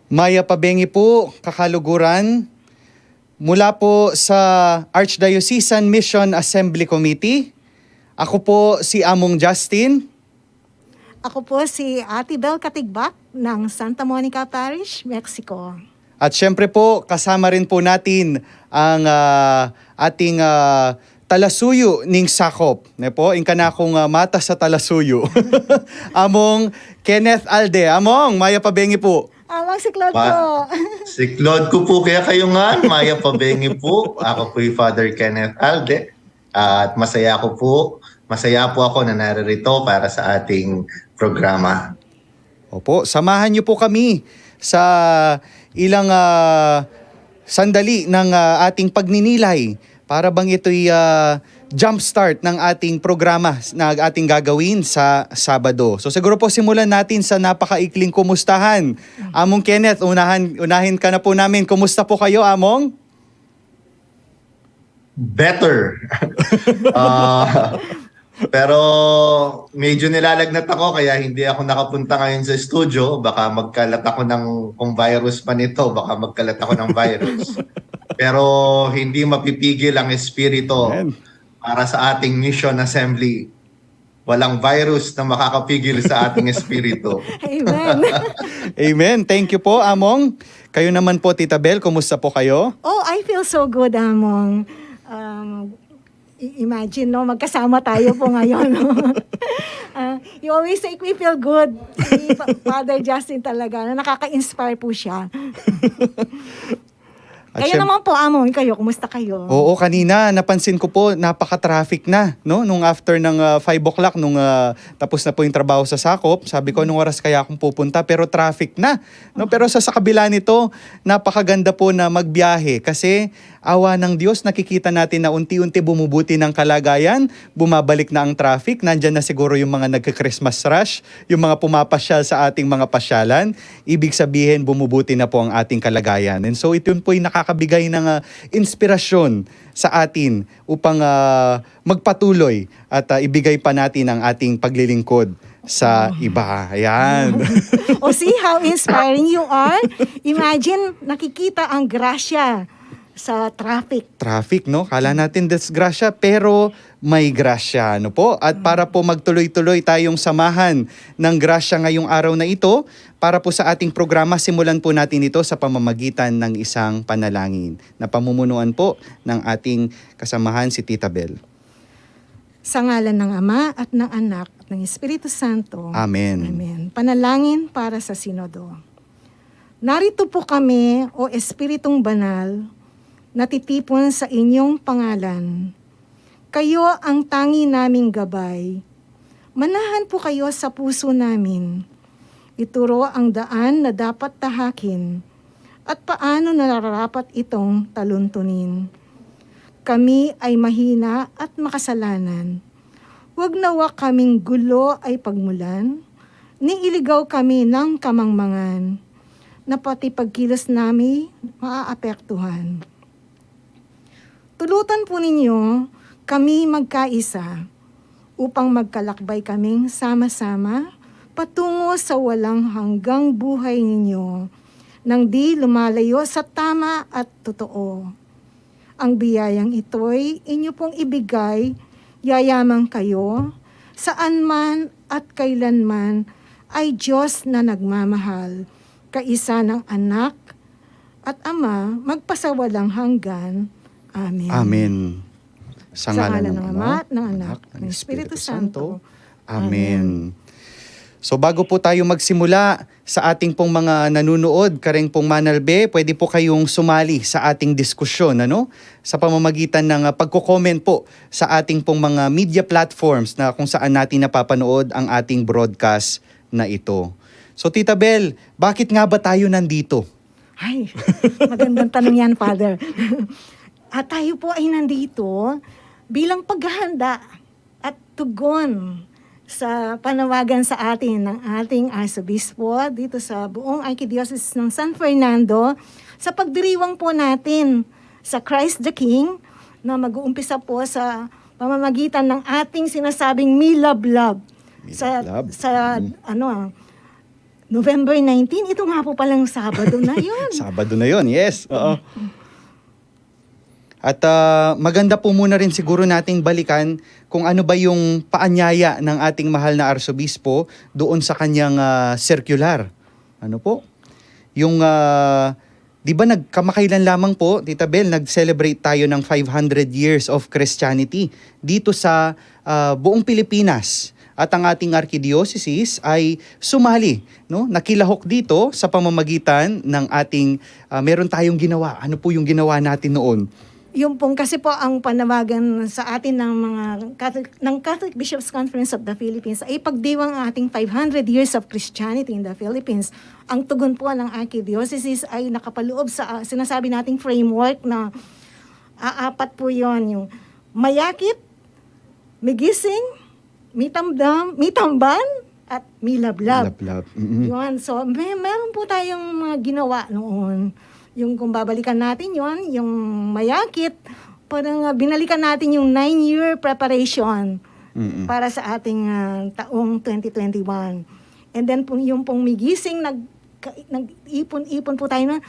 Maya Pabengi po, kakaluguran, mula po sa Archdiocesan Mission Assembly Committee. Ako po si Among Justin. Ako po si Ate Bel Katigbak ng Santa Monica Parish, Mexico. At syempre po, kasama rin po natin ang ating talasuyo ning sakop. Ne po, ingka na akong mata sa talasuyo. Among Kenneth Alde. Among, Maya Pabengi po. Amang si Claude po. Si Claude ko po, kaya kayo nga, Maya Pabengi po. Ako po yung Father Kenneth Alde. At masaya po ako na naririto para sa ating programa. Opo, samahan niyo po kami sa ilang sandali ng ating pagninilay para bang ito'y jumpstart ng ating programa na ating gagawin sa Sabado. So siguro po simulan natin sa napakaikling kumustahan. Among Kenneth, unahin ka na po namin. Kumusta po kayo, Among? Better. Pero medyo nilalagnat ako kaya hindi ako nakapunta ngayon sa studio. Baka magkalat ako kung virus pa nito, baka magkalat ako ng virus. Pero hindi mapipigil ang espiritu para sa ating Mission Assembly. Walang virus na makakapigil sa ating espiritu. Amen. Amen. Thank you po, Among. Kayo naman po, Tita Bel, kumusta po kayo? Oh, I feel so good, Among. Imagine, no, magkasama tayo po ngayon. No? You always say, we feel good. Si Father Justin talaga, na nakaka-inspire po siya. Kayo naman po, Among, kayo, kumusta kayo? Oo, kanina napansin ko po napaka-traffic na, no? Nung after ng 5 o'clock nung tapos na po yung trabaho sa sakop, sabi ko anong oras kaya akong pupunta pero traffic na, no? Pero sa kabila nito, napakaganda po na magbiyahe kasi awa ng Diyos, nakikita natin na unti-unti bumubuti ng kalagayan, bumabalik na ang traffic, nandyan na siguro yung mga nagka-Christmas rush, yung mga pumapasyal sa ating mga pasyalan, ibig sabihin bumubuti na po ang ating kalagayan. And so ito po yung nakakabigay ng inspirasyon sa atin upang magpatuloy at ibigay pa natin ang ating paglilingkod sa iba. Ayan. O see how inspiring you are? Imagine, nakikita ang grasya sa traffic. Traffic, no? Kala natin disgrasya, pero may grasya, no po? At para po magtuloy-tuloy tayong samahan ng grasya ngayong araw na ito, para po sa ating programa, simulan po natin ito sa pamamagitan ng isang panalangin na pamumunuan po ng ating kasamahan si Tita Bel. Sa ngalan ng Ama at ng Anak at ng Espiritu Santo. Amen. Amen. Panalangin para sa Sinodo. Narito po kami, o Espiritong Banal, natitipon sa inyong pangalan. Kayo ang tangi naming gabay. Manahan po kayo sa puso namin. Ituro ang daan na dapat tahakin at paano nararapat itong taluntunin. Kami ay mahina at makasalanan. Huwag nawa kaming gulo ay pagmulan, ni iligaw kami ng kamangmangan, na pati pagkilos namin maaapektuhan. Tulutan po ninyo kami magkaisa upang magkalakbay kaming sama-sama patungo sa walang hanggang buhay ninyo nang di lumalayo sa tama at totoo. Ang biyayang ito'y inyo pong ibigay, yayamang kayo, saan man at kailanman ay Diyos na nagmamahal, kaisa ng Anak at Ama, magpasawalang hanggan. Amen. Amen. Sa ngalan ng Ama, ng Anak, ng Espiritu Santo. Amen. So bago po tayo magsimula sa ating pong mga nanunood, kareng pong Manalbe, pwede po kayong sumali sa ating diskusyon, ano? Sa pamamagitan ng pagko-comment po sa ating pong mga media platforms na kung saan natin napapanood ang ating broadcast na ito. So Tita Bel, bakit nga ba tayo nandito? Ay, magandang tanong yan, Father. At tayo po ay nandito bilang paghahanda at tugon sa panawagan sa atin ng ating Arsobispo dito sa buong Archdiocese ng San Fernando sa pagdiriwang po natin sa Christ the King na mag-uumpisa po sa pamamagitan ng ating sinasabing Milablab. Sa November 19, ito nga po palang Sabado na yun. Sabado na yon, yes. Oo. At maganda po muna rin siguro nating balikan kung ano ba yung paanyaya ng ating mahal na Arsobispo doon sa kanyang circular. Ano po? Yung, di ba kamakailan lamang po, Tita Bel, nag-celebrate tayo ng 500 years of Christianity dito sa buong Pilipinas. At ang ating archdiocese ay sumali, no? Nakilahok dito sa pamamagitan ng ating, meron tayong ginawa. Ano po yung ginawa natin noon? Yung pong kasi po ang panawagan sa atin ng mga Catholic Bishops Conference of the Philippines ay pagdiwang ang ating 500 years of Christianity in the Philippines. Ang tugon po ng archdiocese ay nakapaloob sa sinasabi nating framework na apat po yon, yung mayakit, migising, mitamban, at milablab. Lablab. Mm-mm. Yun. So, meron po tayong mga ginawa noon. Yung kung babalikan natin yon, yung mayakit, parang binalikan natin yung 9-year preparation Mm-mm. para sa ating taong 2021. And then yung pong migising, nag-ipon-ipon po tayo na,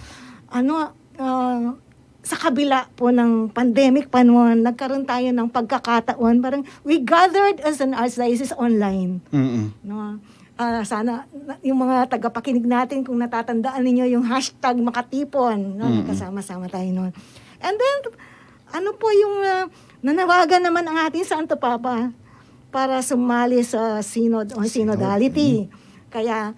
sa kabila po ng pandemic pa noon, nagkaroon tayo ng pagkakataon. Parang we gathered as an archdiocese online. Mm-mm. No? Sana yung mga tagapakinig natin, kung natatandaan ninyo yung hashtag makatipon, no? Kasama-sama tayo noon. And then, ano po yung nanawagan naman ang ating Santo Papa para sumali sa synod o synodality. Kaya,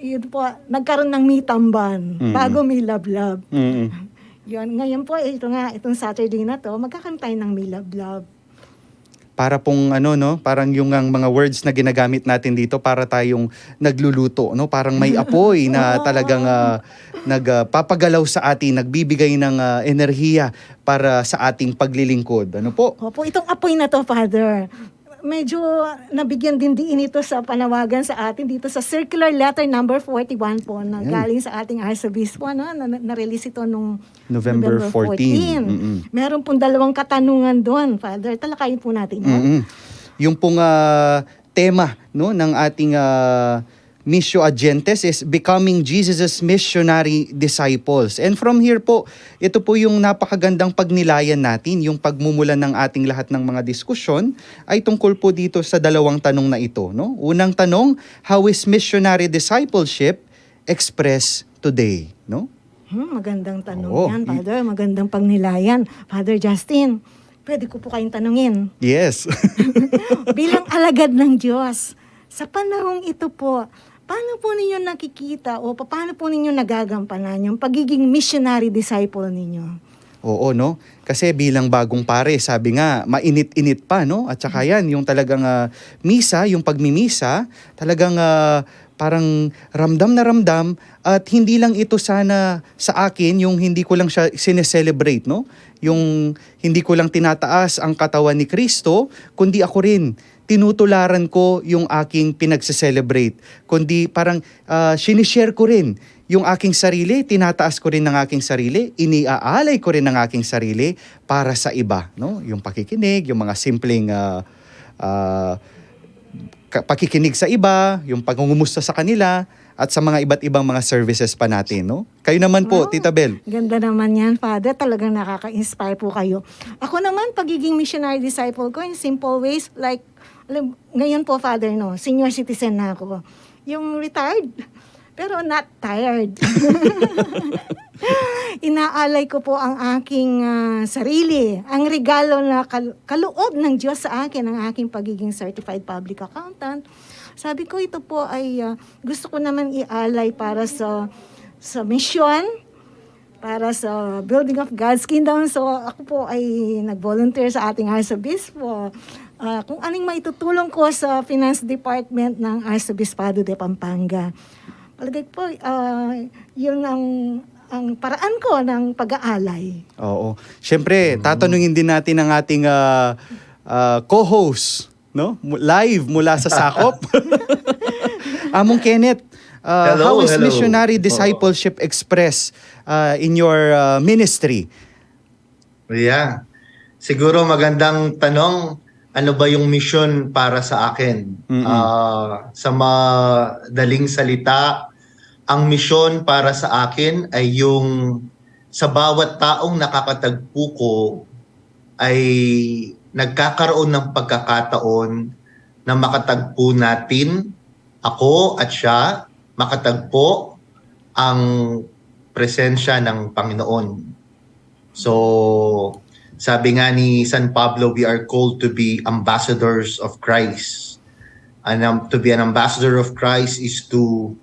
yun po, nagkaroon ng mitamban bago may lablab. Mm-mm. Yun, ngayon po, itong Saturday na to, magkakaroon tayo ng may lablab. Para pong parang yung ang mga words na ginagamit natin dito para tayong nagluluto, no? Parang may apoy na talagang nagpapagalaw sa atin, nagbibigay ng enerhiya para sa ating paglilingkod. Ano po? Opo, itong apoy na to, Father, medyo nabigyan din ito sa panawagan sa atin dito sa circular letter number 41 po na galing sa ating arsobispo, no? Na-release ito nung November 14. Mm-mm. Meron pong 2 katanungan doon, Father. Talakayin po natin yun. Mm-mm. Yung pong tema, no, ng ating Missio Agentes is Becoming Jesus' Missionary Disciples. And from here po, ito po yung napakagandang pagnilayan natin, yung pagmumulan ng ating lahat ng mga diskusyon ay tungkol po dito sa 2 tanong na ito. No? Unang tanong, how is missionary discipleship expressed today? No? Magandang tanong Oo. yan, Father. Magandang pagnilayan. Father Justin, pwede ko po kayong tanungin. Yes. Bilang alagad ng Diyos, sa panahong ito po, paano po ninyo nakikita o paano po ninyo nagagampanan yung pagiging missionary disciple ninyo? Oo, no? Kasi bilang bagong pare, sabi nga, mainit-init pa, no? At saka yan, yung talagang misa, yung pagmimisa, talagang parang ramdam na ramdam at hindi lang ito sana sa akin, yung hindi ko lang siya sineselebrate, no? Yung hindi ko lang tinataas ang katawan ni Kristo, kundi ako rin tinutularan ko yung aking pinagse-celebrate. Kundi parang sinishare ko rin yung aking sarili, tinataas ko rin ng aking sarili, iniaalay ko rin ng aking sarili para sa iba. No? Yung pakikinig, yung mga simpleng pakikinig sa iba, yung pangungumusta sa kanila, at sa mga iba't ibang mga services pa natin. No? Kayo naman po, Wow. Tita Bel. Ganda naman yan, Father. Talagang nakaka-inspire po kayo. Ako naman, pagiging missionary disciple ko in simple ways, like, ngayon po, Father, no, senior citizen na ako. Yung retired, pero not tired. Inaalay ko po ang aking sarili, ang regalo na kaloob ng Diyos sa akin, ang aking pagiging certified public accountant. Sabi ko, ito po ay gusto ko naman ialay para sa mission, para sa building of God's kingdom. So ako po ay nag-volunteer sa ating arsobispo. Kung anong maitutulong ko sa finance department ng Arsobispado de Pampanga. Palagay po, yun ang paraan ko ng pag-aalay. Oo. Siyempre, tatanungin din natin ang ating co-host, no? Live mula sa Sakop. Among Kenneth, how is hello. missionary discipleship expressed in your ministry? Yeah. Siguro magandang tanong, ano ba yung mission para sa akin? Mm-mm. Sa madaling salita, ang misyon para sa akin ay yung sa bawat taong nakakatagpo ko ay nagkakaroon ng pagkakataon na makatagpo natin, ako at siya, makatagpo ang presensya ng Panginoon. So, sabi nga ni San Pablo, we are called to be ambassadors of Christ. And to be an ambassador of Christ is to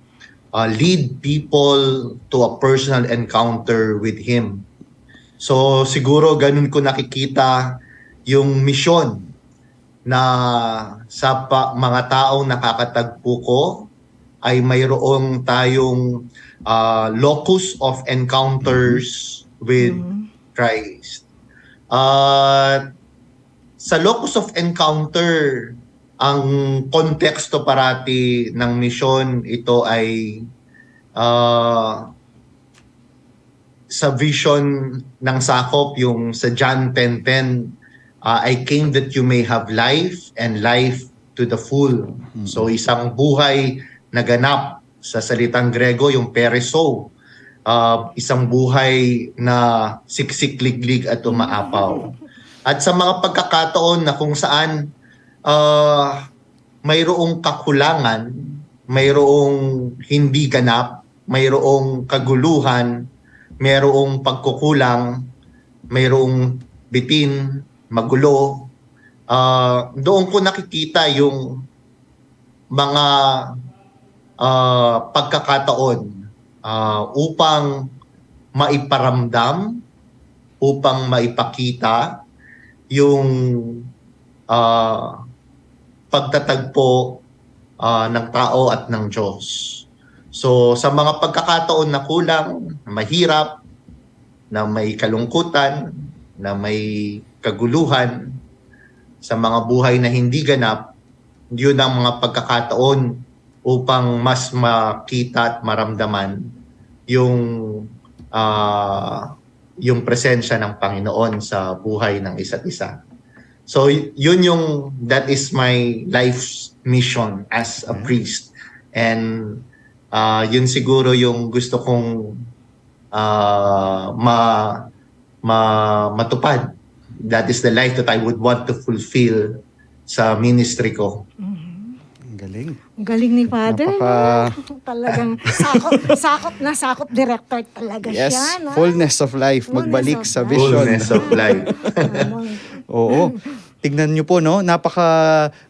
lead people to a personal encounter with Him. So siguro ganun ko nakikita yung misyon na sa mga taong nakakatagpo ko ay mayroong tayong locus of encounters with Christ. Sa locus of encounter, ang konteksto parati ng misyon ito ay sa vision ng sakop, yung sa John 10:10, I came that you may have life and life to the full. So isang buhay na ganap, sa salitang Grego yung pereso, isang buhay na siksik-liglig at umaapaw. At sa mga pagkakataon na kung saan mayroong kakulangan, mayroong hindi ganap, mayroong kaguluhan, mayroong pagkukulang, mayroong bitin, magulo, doon ko nakikita yung mga pagkakataon upang maiparamdam, upang maipakita yung pagtatagpo ng tao at ng Diyos. So sa mga pagkakataon na kulang, na mahirap, na may kalungkutan, na may kaguluhan, sa mga buhay na hindi ganap, yun ang mga pagkakataon upang mas makita at maramdaman yung presensya ng Panginoon sa buhay ng isa't isa. So that is my life's mission as a priest. And yun siguro yung gusto kong matupad. That is the life that I would want to fulfill sa ministry ko. Ang galing. Ang galing ni Father. Napaka- Talagang sakop director talaga Yes, siya. No? fullness of life. Fullness Magbalik of sa life. vision. Fullness of life. Oo. Tignan nyo po, no?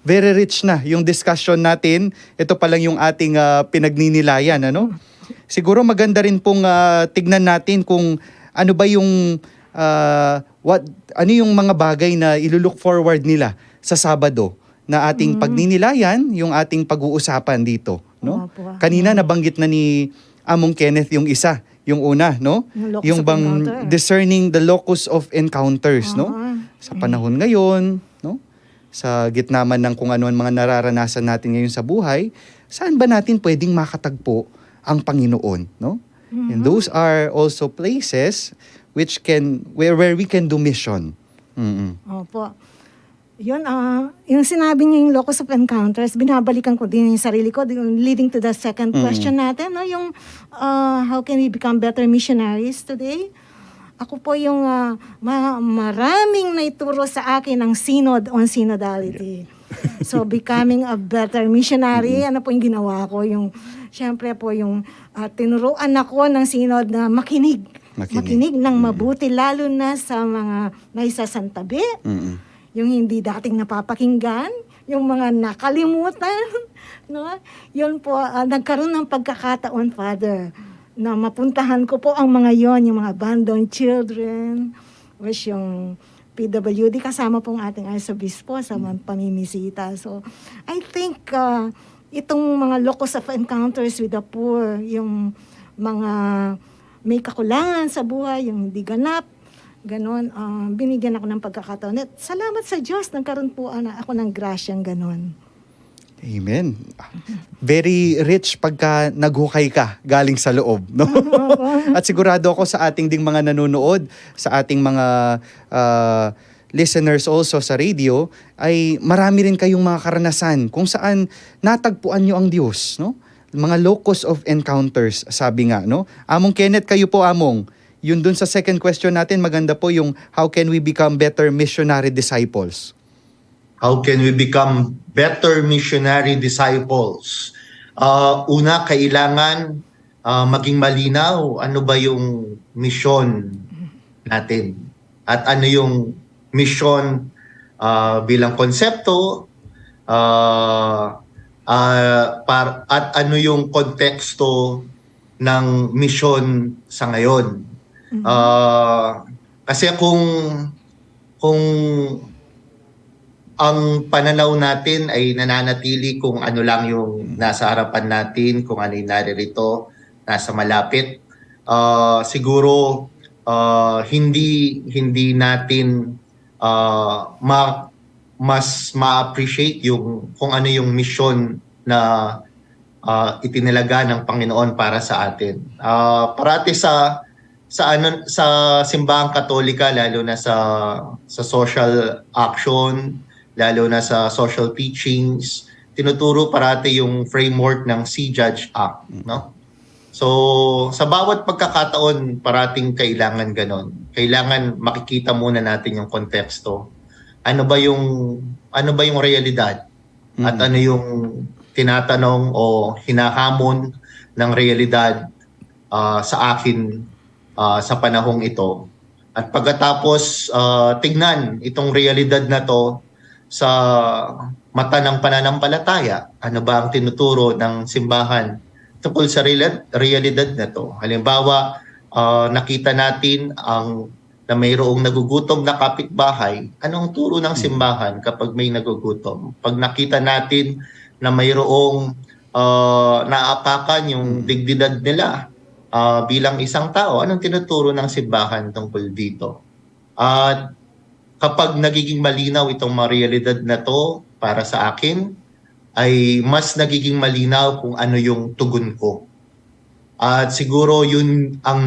Very rich na yung discussion natin. Ito pa lang yung ating pinagninilayan, ano? Siguro maganda rin pong tignan natin kung ano ba yung ano yung mga bagay na ilulook forward nila sa Sabado na ating pagninilayan, yung ating pag-uusapan dito, no? Opo. Kanina nabanggit na ni Among Kenneth yung isa, yung una, no? Yung locus of bang encounter. discerning the locus of encounters, no? Oo. Sa panahon ngayon, no? Sa gitna man ng kung ano ang mga nararanasan natin ngayon sa buhay, saan ba natin pwedeng makatagpo ang Panginoon, no? And those are also places where we can do mission. Opo. Yun, yung sinabi niyo yung locus of encounters, binabalikan ko din yung sarili ko, leading to the second question natin, no? Yung how can we become better missionaries today? Ako po yung maraming naituro sa akin ang synod on synodality. So, becoming a better missionary, ano po yung ginawa ko? Siyempre po yung tinuruan ako ng synod na makinig. Makinig ng mabuti, lalo na sa mga naisasantabi. Yung hindi dating napapakinggan, yung mga nakalimutan, no? Yun po, nagkaroon ng pagkakataon, Father, na mapuntahan ko po ang mga yon, yung mga abandoned children, which yung PWD, kasama pong ating arsobispo sa mga pamimisita. So, I think itong mga locus of encounters with the poor, yung mga may kakulangan sa buhay, yung hindi ganap, ganon, binigyan ako ng pagkakataon. At salamat sa Diyos, nagkaroon po ako ng grasyang ganon. Amen. Very rich pagka naghukay ka galing sa loob, no? At sigurado ako sa ating ding mga nanonood, sa ating mga listeners also sa radio, ay marami rin kayong mga karanasan kung saan natagpuan nyo ang Diyos, no? mga locus of encounters, sabi nga, no? Among Kenneth, kayo po, Among. Yun dun sa second question natin, maganda po yung how can we become better missionary disciples? How can we become better missionary disciples? Una, kailangan maging malinaw ano ba yung mission natin at ano yung mission bilang konsepto at ano yung konteksto ng mission sa ngayon. Kasi kung ang pananaw natin ay nananatili kung ano lang yung nasa harapan natin, kung ano yung naririto, nasa malapit, siguro hindi natin mas ma-appreciate yung kung ano yung mission na itinalaga ng Panginoon para sa atin. Parati sa simbahang Katolika, lalo na sa social action, lalo na sa social teachings, tinuturo parati yung framework ng See Judge Act, no? So, sa bawat pagkakataon, parating kailangan ganon. Kailangan makikita muna natin yung konteksto. Ano ba yung realidad? At ano yung tinatanong o hinahamon ng realidad sa akin sa panahong ito. At pagkatapos tignan itong realidad na to sa mata ng pananampalataya. Ano ba ang tinuturo ng simbahan tungkol sa realidad na to? Halimbawa, nakita natin na mayroong nagugutom na kapitbahay. Anong turo ng simbahan kapag may nagugutom? Pag nakita natin na mayroong naapakan yung dignidad nila bilang isang tao, anong tinuturo ng simbahan tungkol dito? At kapag nagiging malinaw itong mga realidad na to para sa akin, ay mas nagiging malinaw kung ano yung tugon ko. At siguro yun ang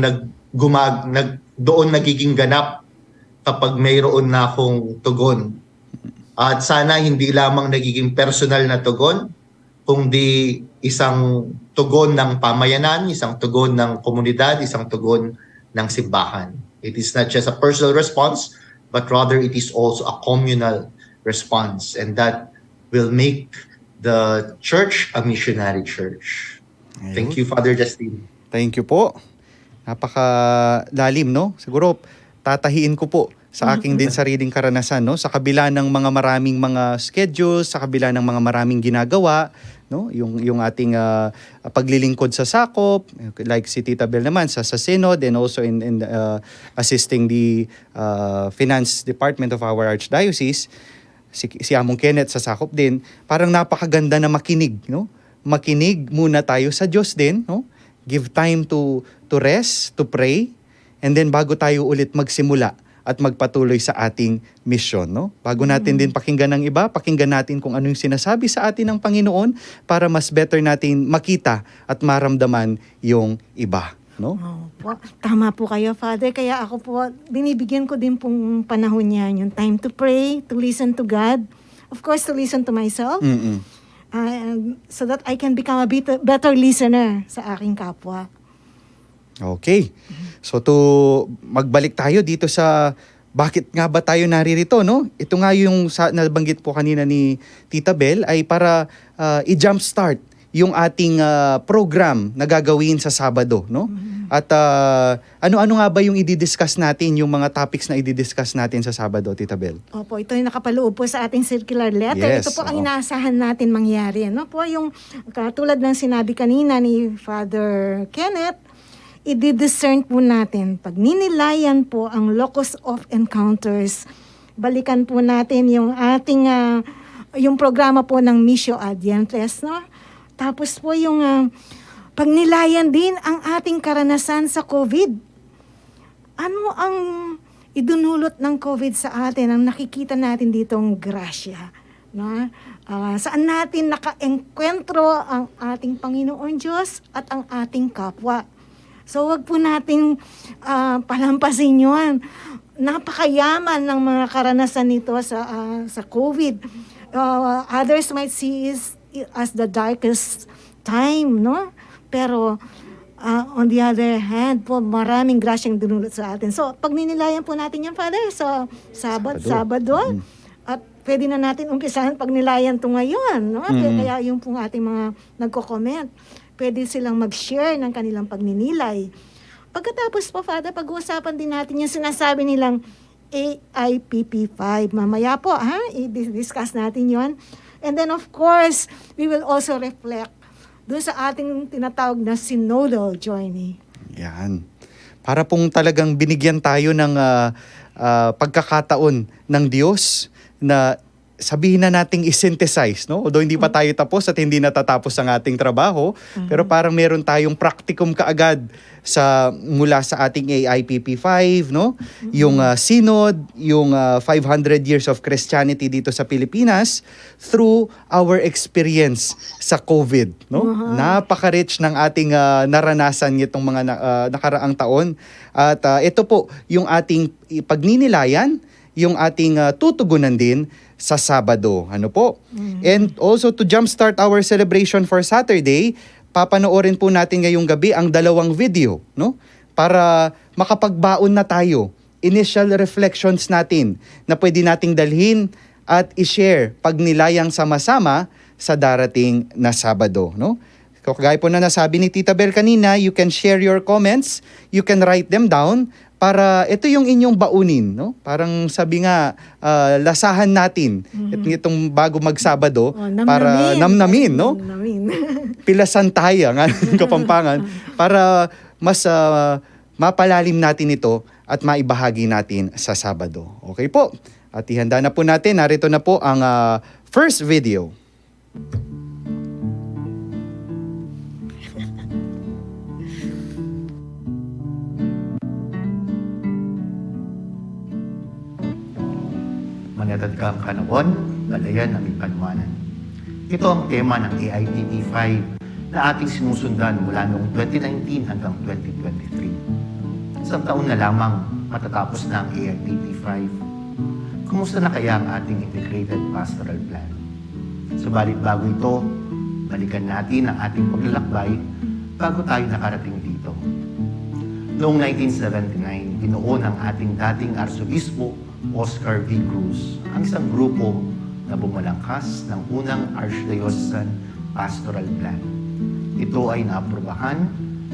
doon nagiging ganap kapag mayroon na akong tugon. At sana hindi lamang nagiging personal na tugon, kundi isang tugon ng pamayanan, isang tugon ng komunidad, isang tugon ng simbahan. It is not just a personal response, but rather it is also a communal response. And that will make the church a missionary church. Thank you, Father Justin. Thank you po. Napakalalim, no? Siguro tatahiin ko po sa aking din sariling karanasan, no? Sa kabila ng mga maraming mga schedules, sa kabila ng mga maraming ginagawa, no? Yung ating paglilingkod sa sakop, like si Tita Bel naman sa synod and also in assisting the finance department of our archdiocese, si Among Kenneth sa sakop din, parang napakaganda na makinig, no? Makinig muna tayo sa Diyos din, no? Give time to rest, to pray, and then bago tayo ulit magsimula at magpatuloy sa ating mission, no? Bago natin din pakinggan ng iba, pakinggan natin kung ano yung sinasabi sa atin ng Panginoon para mas better natin makita at maramdaman yung iba, no? Po, tama po kayo, Father. Kaya ako po, binibigyan ko din pong panahon niyan, yung time to pray, to listen to God, of course, to listen to myself, so that I can become a better listener sa aking kapwa. Okay. So magbalik tayo dito sa bakit nga ba tayo naririto, no? Ito nga yung nabanggit po kanina ni Tita Bel ay para i-jumpstart yung ating program na gagawin sa Sabado, no? At ano-ano nga ba yung i-discuss natin, yung mga topics na i-discuss natin sa Sabado, Tita Bel? Opo, ito yung nakapaloob po sa ating circular letter. Yes, Ito po ang inaasahan natin mangyari. Ano po yung katulad ng sinabi kanina ni Father Kenneth, i-discern po natin. Pag ninilayan po ang locus of encounters, balikan po natin yung ating yung programa po ng Missio Adientes, no? Tapos po yung pagnilayan din ang ating karanasan sa COVID. Ano ang idunulot ng COVID sa atin? Ang nakikita natin ditong grasya, no? Saan natin naka-engkwentro ang ating Panginoon Diyos at ang ating kapwa. So wag po nating palampasin yun. Napakayaman ng mga karanasan nito sa COVID. Others might see it as the darkest time, no? Pero on the other hand po, maraming grasyang dinulot sa atin. So, pag ninilayan po natin yan, Father, sa Sabado, at pwede na natin umpisahan pag nilayan to ngayon, no? Kaya yung pong ating mga nagko-comment, pwede silang mag-share ng kanilang pagninilay. Pagkatapos po, Father, pag-uusapan din natin yung sinasabi nilang AIPP5. Mamaya po, i-discuss natin yon. And then, of course, we will also reflect doon sa ating tinatawag na synodal journey. Yan. Para pong talagang binigyan tayo ng pagkakataon ng Diyos na sabihin na nating i-synthesize, no? Although hindi pa tayo tapos at hindi natatapos ang ating trabaho, pero parang meron tayong practicum kaagad mula sa ating AIPP5, no? Yung synod, yung 500 years of Christianity dito sa Pilipinas through our experience sa COVID, no? Napaka-rich ng ating naranasan nitong mga nakaraang taon. At ito po yung ating pagninilayan, yung ating tutugunan din sa Sabado. Ano po? And also to jumpstart our celebration for Saturday, papanoorin po natin ngayong gabi ang 2 video, no? Para makapagbaon na tayo. Initial reflections natin na pwede nating dalhin at i-share pag nilayang sama-sama sa darating na Sabado, no? Kagaya po na nasabi ni Tita Bel kanina, you can share your comments, you can write them down, para ito yung inyong baunin, no? Parang sabi nga, lasahan natin itong bago magsabado para namnamin, no? Pilasantaya nga ng Kapampangan para mas mapalalim natin ito at maibahagi natin sa Sabado. Okay po? At ihanda na po natin, narito na po ang first video. Manatagkang kanawon, balayan ng ipanwanan. Ito ang tema ng AIPP5 na ating sinusundan mula noong 2019 hanggang 2023. Isang taon na lamang matatapos na ang AIPP5. Kumusta na kaya ang ating integrated pastoral plan? Subalit bago ito, balikan natin ang ating paglalakbay bago tayo nakarating dito. Noong 1979, binuo ng ating dating Arsobispo Oscar V. Cruz ang isang grupo na bumalangkas ng unang Archdiocesan Pastoral Plan. Ito ay naaprubahan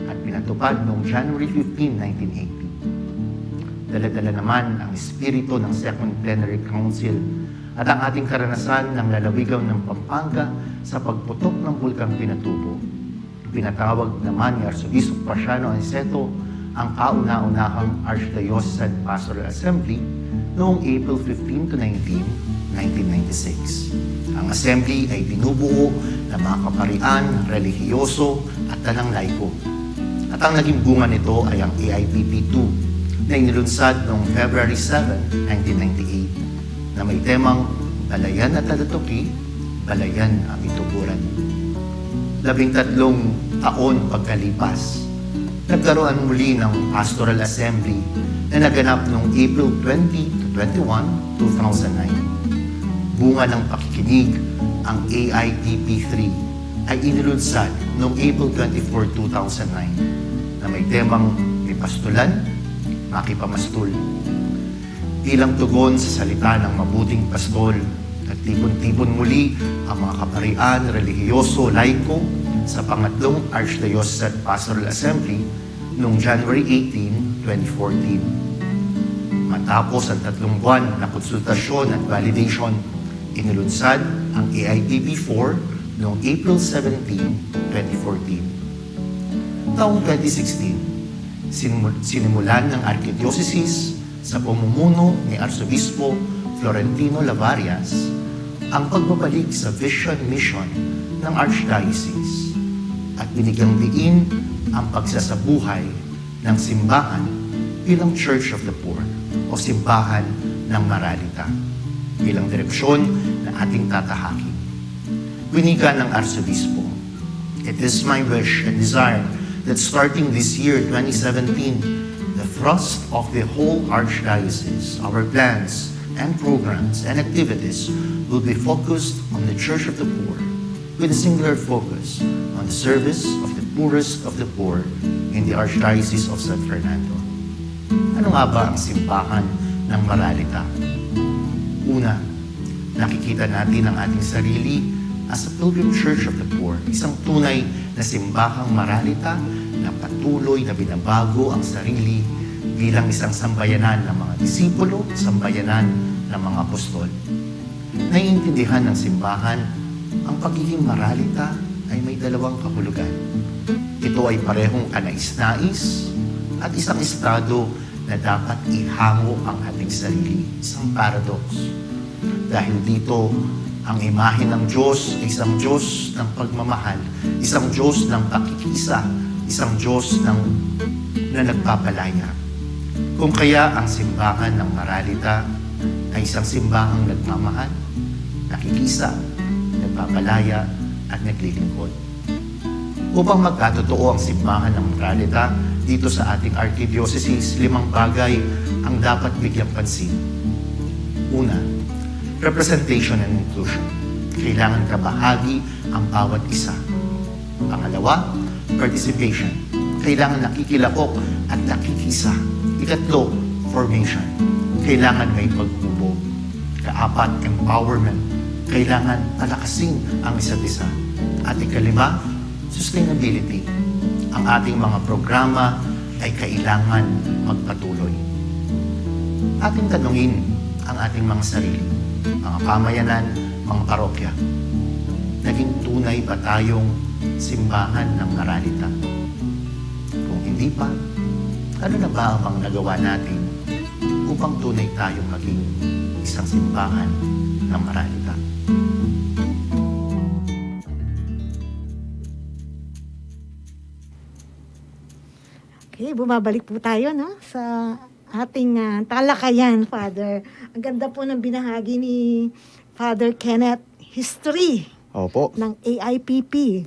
at pinatupad noong January 15, 1980. Dala-dala naman ang espiritu ng Second Plenary Council at ang ating karanasan ng lalawigaw ng Pampanga sa pagputok ng Bulkang Pinatubo. Pinatawag naman ni Arsobispo Pasiano Aniceto ang kauna-unahang Archdiocesan Pastoral Assembly noong April 15 to 19, 1996. Ang assembly ay binubuo ng mga kaparian, relihiyoso at talang laiko. At ang naging bunga nito ay ang AIPP2 na inilunsad noong February 7, 1998 na may temang Balayan at Talatuki, Balayan ang Ituburan. 13 taon pagkalipas, nagkaroon muli ng Pastoral Assembly na naganap noong April 20 to 21, 2009. Bunga ng pakikinig, ang AIPP3 ay inilunsad noong April 24, 2009 na may temang Mipastulan, Makipamastul. Bilang tugon sa salita ng mabuting pastol, nagtipon-tipon muli ang mga kaparian, relihiyoso, laiko sa pangatlong Archdiocesan Pastoral Assembly noong January 18, 2014. Matapos ang 3 buwan na konsultasyon at validation, inilunsad ang AIPP4 noong April 17, 2014. Taong 2016, sinimulan ng Archdiocese sa pamumuno ni Arsobispo Florentino Lavarias ang pagbabalik sa vision mission ng Archdiocese at binigyang diin ang pagsasabuhay ng simbahan bilang Church of the Poor o simbahan ng Maralita bilang direksyon na ating tatahakin. Winiga ng Arsobispo, "It is my wish and desire that starting this year, 2017, the thrust of the whole Archdiocese, our plans and programs and activities will be focused on the Church of the Poor with a singular focus on on the service of the poorest of the poor in the Archdiocese of San Fernando. Ano nga ba ang simbahan ng Maralita? Una, nakikita natin ang ating sarili as a pilgrim church of the poor, isang tunay na simbahang Maralita na patuloy na binabago ang sarili bilang isang sambayanan ng mga disipulo, sambayanan ng mga apostol. Naiintindihan ng simbahan ang pagiging Maralita ay may dalawang kahulugan. Ito ay parehong kanais-nais at isang estado na dapat ihango ang ating sarili, isang paradox. Dahil dito, ang imahe ng Diyos ay isang Diyos ng pagmamahal, isang Diyos ng pakikisa, isang Diyos na nagpapalaya. Kung kaya ang simbahan ng Maralita ay isang simbahang nagmamahal, nakikisa, nagpapalaya, at naglilingkod. Upang magkatotoo ang simbahan ng Maralita dito sa ating Archdiocese, 5 bagay ang dapat bigyang pansin. Una, representation and inclusion. Kailangan kabahagi ang bawat isa. Pangalawa, participation. Kailangan nakikilahok at nakikisa. Ikatlo, formation. Kailangan may pagbubo. Kaapat, empowerment. Kailangan palakasin ang isa't isa. At ikalima, sustainability. Ang ating mga programa ay kailangan magpatuloy. Ating tanungin ang ating mga sarili, mga pamayanan, mga parokya. Naging tunay ba tayong simbahan ng Maralita? Kung hindi pa, ano na ba ang mga nagawa natin upang tunay tayong maging isang simbahan ng Maralita? Okay, bumabalik po tayo no, sa ating talakayan, Father. Ang ganda po ng binahagi ni Father Kenneth, history Opo. ng AIPP.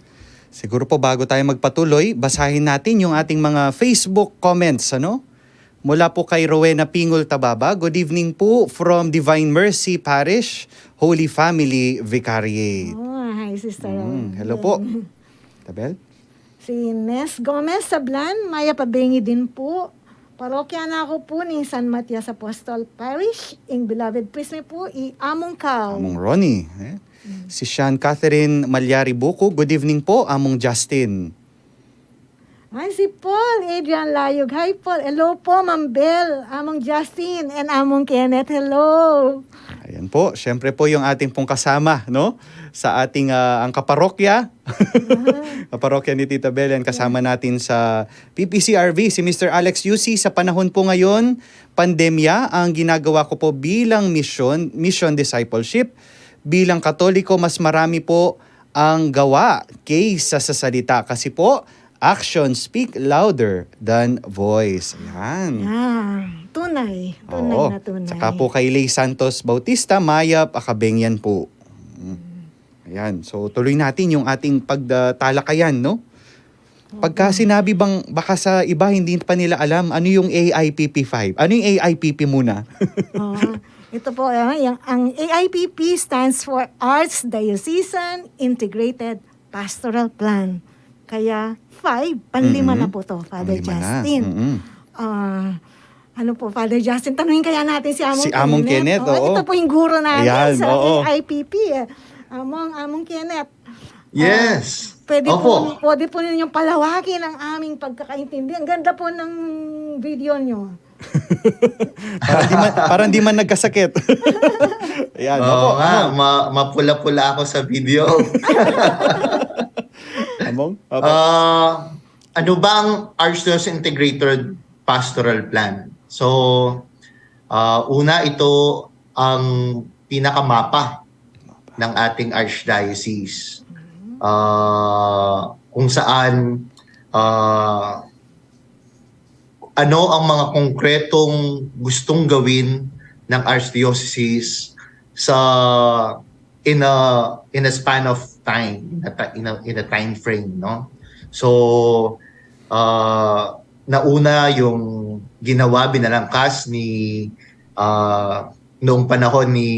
Siguro po bago tayo magpatuloy, basahin natin yung ating mga Facebook comments, ano? Mula po kay Rowena Pingol Tababa. Good evening po from Divine Mercy Parish, Holy Family Vicariate. Oh, hi, Sister. Hello po. Tabel? Si Nes Gomez Sablan, Maya Pabengi din po. Parokya na ako po ni San Matias Apostol Parish, in Beloved Prisme po, Among Kao. Among Ronnie. Si Sean Catherine Malyari Buko. Good evening po, Among Justin. Ay, si Paul, Adrian Layog. Hi, Paul. Hello po, Ma'am Bell, Among Justin, and Among Kenneth. Hello. Ayan po, syempre po yung ating pong kasama, no? Sa ating ang kaparokya. Kaparokya ni Tita Belen, kasama natin sa PPCRV, si Mr. Alex Yusi. Sa panahon po ngayon, pandemya, ang ginagawa ko po bilang mission discipleship. Bilang Katoliko, mas marami po ang gawa kaysa sa salita. Kasi po, actions speak louder than voice. Ayan. Tunay. Tunay Oo. na tunay. Saka po kay Lay Santos Bautista, Mayap Akabengyan po. Ayan. So, tuloy natin yung ating pagtalakayan, no? Pagka sinabi bang, baka sa iba hindi pa nila alam, ano yung AIPP 5? Ano yung AIPP muna? Ito po, ang AIPP stands for Arts Diocesan Integrated Pastoral Plan. Kaya 5, panlima na po to, Father Panlima na. Justin. Ano po, Father Justin, tanungin kaya natin si Among Kenneth, oo. Ito po yung guro natin Ayan, sa oo. AIPP. Among Kenneth. Yes. Pwede Opo. po ninyong palawakin ang aming pagkakaintindi. Ang ganda po ng video nyo. Parang di man nagkasakit. Ayan. Oo Opo, nga, Among. mapula-pula ako sa video. Among? Opo. Ano ba ang Archdiocese Integrated Pastoral Plan? So, una, ito ang pinakamapa ng ating Archdiocese. Kung saan ano ang mga konkretong gustong gawin ng Archdiocese sa in a span of time, in a time frame, no? So nauna yung ginawa, binalangkas ni noong panahon ni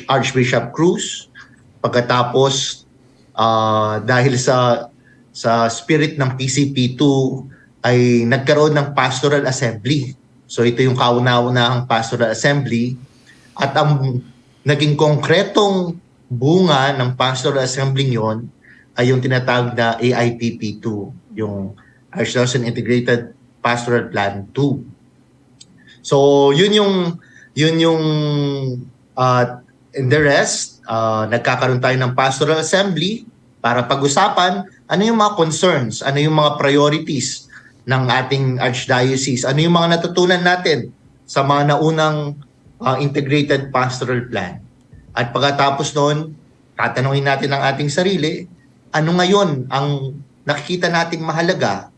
Archbishop Cruz. Pagkatapos dahil sa sa spirit ng PCP2 ay nagkaroon ng pastoral assembly. So ito yung kauna-unahang pastoral assembly at ang naging konkretong bunga ng pastoral assembly yon ay yung tinatawag na AIPP2, yung Archdiocese Integrated Pastoral Plan 2. So yun yung and the rest, nagkakaroon tayo ng pastoral assembly para pag-usapan ano yung mga concerns, ano yung mga priorities ng ating archdiocese, ano yung mga natutunan natin sa mga naunang integrated pastoral plan. At pagkatapos noon, tatanungin natin ang ating sarili, ano ngayon ang nakikita nating mahalaga,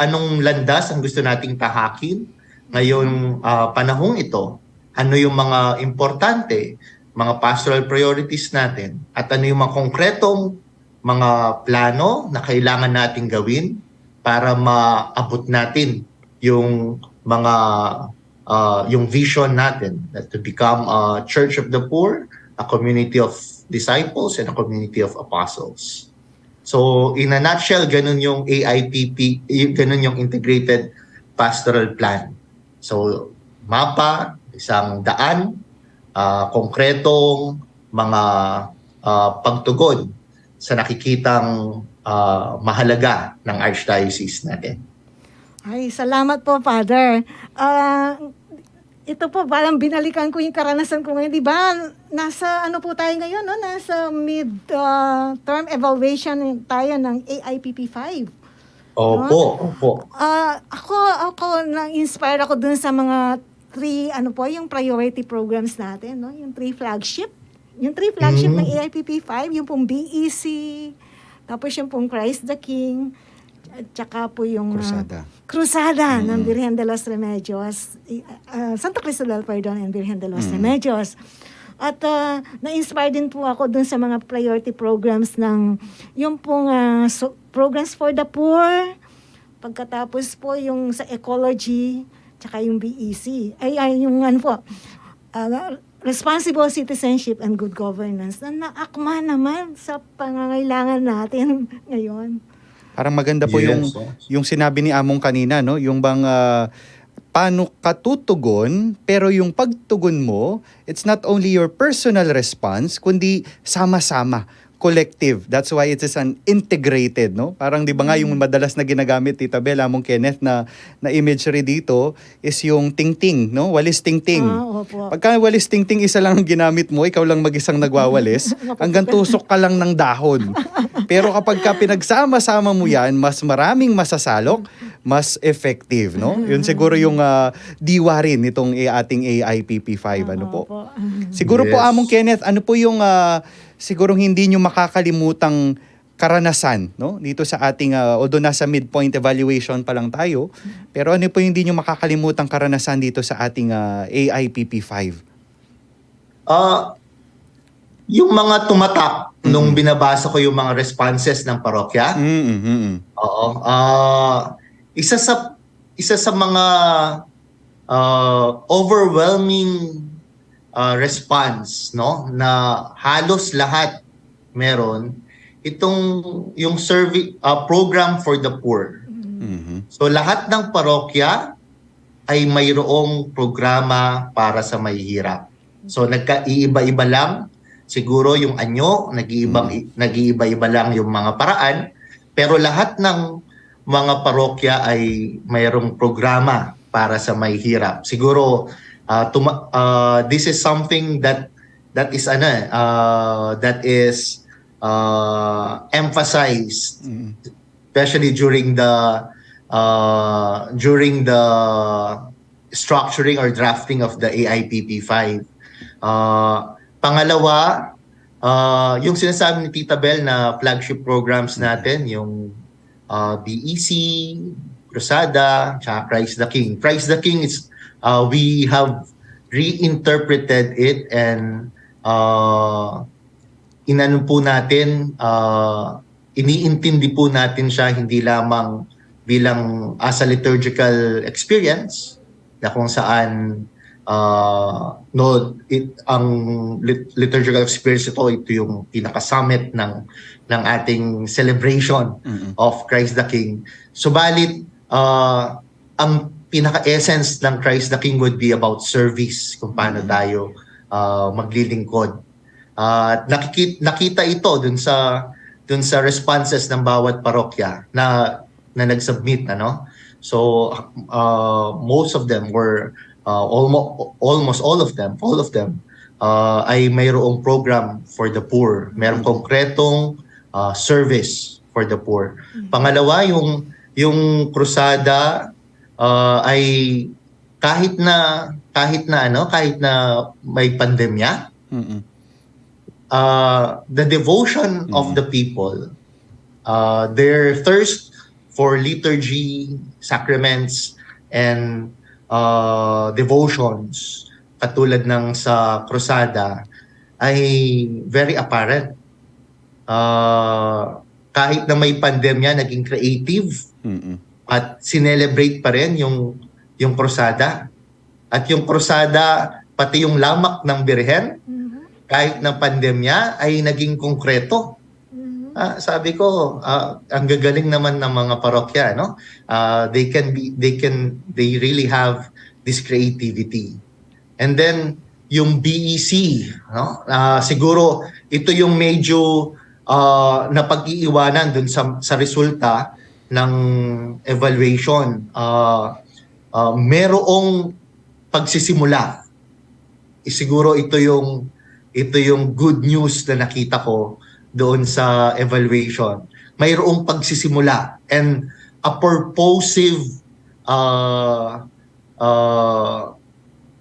anong landas ang gusto nating tahakin ngayong panahong ito, ano yung mga importante, mga pastoral priorities natin, at ano yung mga konkretong mga plano na kailangan nating gawin para maabot natin yung mga yung vision natin that to become a church of the poor, a community of disciples, and a community of apostles. So in a nutshell, ganun yung AIPP, ganun yung integrated pastoral plan. So mapa, isang daan, konkretong mga pagtugon sa nakikitang mahalaga ng archdiocese natin. Ay, salamat po, Father. Ito po, parang binalikan ko yung karanasan ko ngayon. Di ba, nasa ano po tayo ngayon, no? Nasa mid-term evaluation tayo ng AIPP5. Opo. Ako na-inspire ako dun sa mga yung priority programs natin, no? Yung 3 flagship. Yung 3 flagship ng AIPP5, yung pong BEC, tapos yung pong Christ the King, at saka po yung Crusada ng Virgen de los Remedios, Santa Cristóbal, and Virgen de los Remedios. At na-inspire din po ako dun sa mga priority programs ng yung pong programs for the poor, pagkatapos po yung sa ecology, tsaka yung BEC. Yung ano po, responsible citizenship and good governance na naakma naman sa pangangailangan natin ngayon. Parang maganda po yung sinabi ni Among kanina, no? Yung bang paano ka tutugon, pero yung pagtugon mo, it's not only your personal response, kundi sama-sama, collective. That's why it is an integrated, no? Parang di ba nga yung madalas na ginagamit, Tita Bel, Among Kenneth, na imagery dito is yung ting-ting, no? Walis ting-ting. Opo. Pagka walis ting-ting, isa lang ang ginamit mo, ikaw lang mag-isang nagwawalis, hanggang tusok ka lang ng dahon. Pero kapag ka pinagsama-sama mo yan, mas maraming masasalok, mas effective, no? Yun siguro yung diwa rin nitong ating AIPP5, ano po? Siguro po, Among Kenneth, ano po yung siguro hindi nyo makakalimutang karanasan, no? Dito sa ating, although nasa midpoint evaluation pa lang tayo, pero ano po yung hindi nyo makakalimutang karanasan dito sa ating AIPP5? Yung mga tumatak nung binabasa ko yung mga responses ng parokya. Oo. Isa sa mga overwhelming response, no, na halos lahat meron yung survey program for the poor. So lahat ng parokya ay mayroong programa para sa mahihirap. So nagkaiiba-iba lang siguro yung anyo, nag-iiba-iba lang yung mga paraan, pero lahat ng mga parokya ay mayroong programa para sa mahihirap. Siguro this is something that is emphasized, especially during the structuring or drafting of the AIPP5. Pangalawa, yung sinasabi ni Tita Bel na flagship programs natin, yung BEC, Crusada, tsaka Christ the King. Christ the King is we have reinterpreted it and iniintindi po natin siya hindi lamang bilang as a liturgical experience na kung saan ang liturgical experience ito yung pinaka-summit ng ating celebration of Christ the King. Subalit, ang pinaka-essence ng Christ the King would be about service, kung paano tayo maglilingkod. Nakita ito dun sa responses ng bawat parokya na nag-submit, ano? So most of them were almost all of them ay mayroong program for the poor. Mayroong konkretong service for the poor. Pangalawa, yung krusada ay kahit na may pandemya, the devotion of the people, their thirst for liturgy, sacraments, and devotions, katulad ng sa krusada, ay very apparent. Kahit na may pandemya, naging creative at sinelebrate pa rin yung krusada. At yung krusada, pati yung lamak ng Birhen, kahit na pandemya, ay naging konkreto. Sabi ko, ang gagaling naman ng mga parokya, no? They really have this creativity. And then yung BEC, no? Siguro ito yung medyo napag-iiwanan dun sa resulta ng evaluation. Merong pagsisimula. Siguro ito yung good news na nakita ko doon sa evaluation. Mayroong pagsisimula and a purposive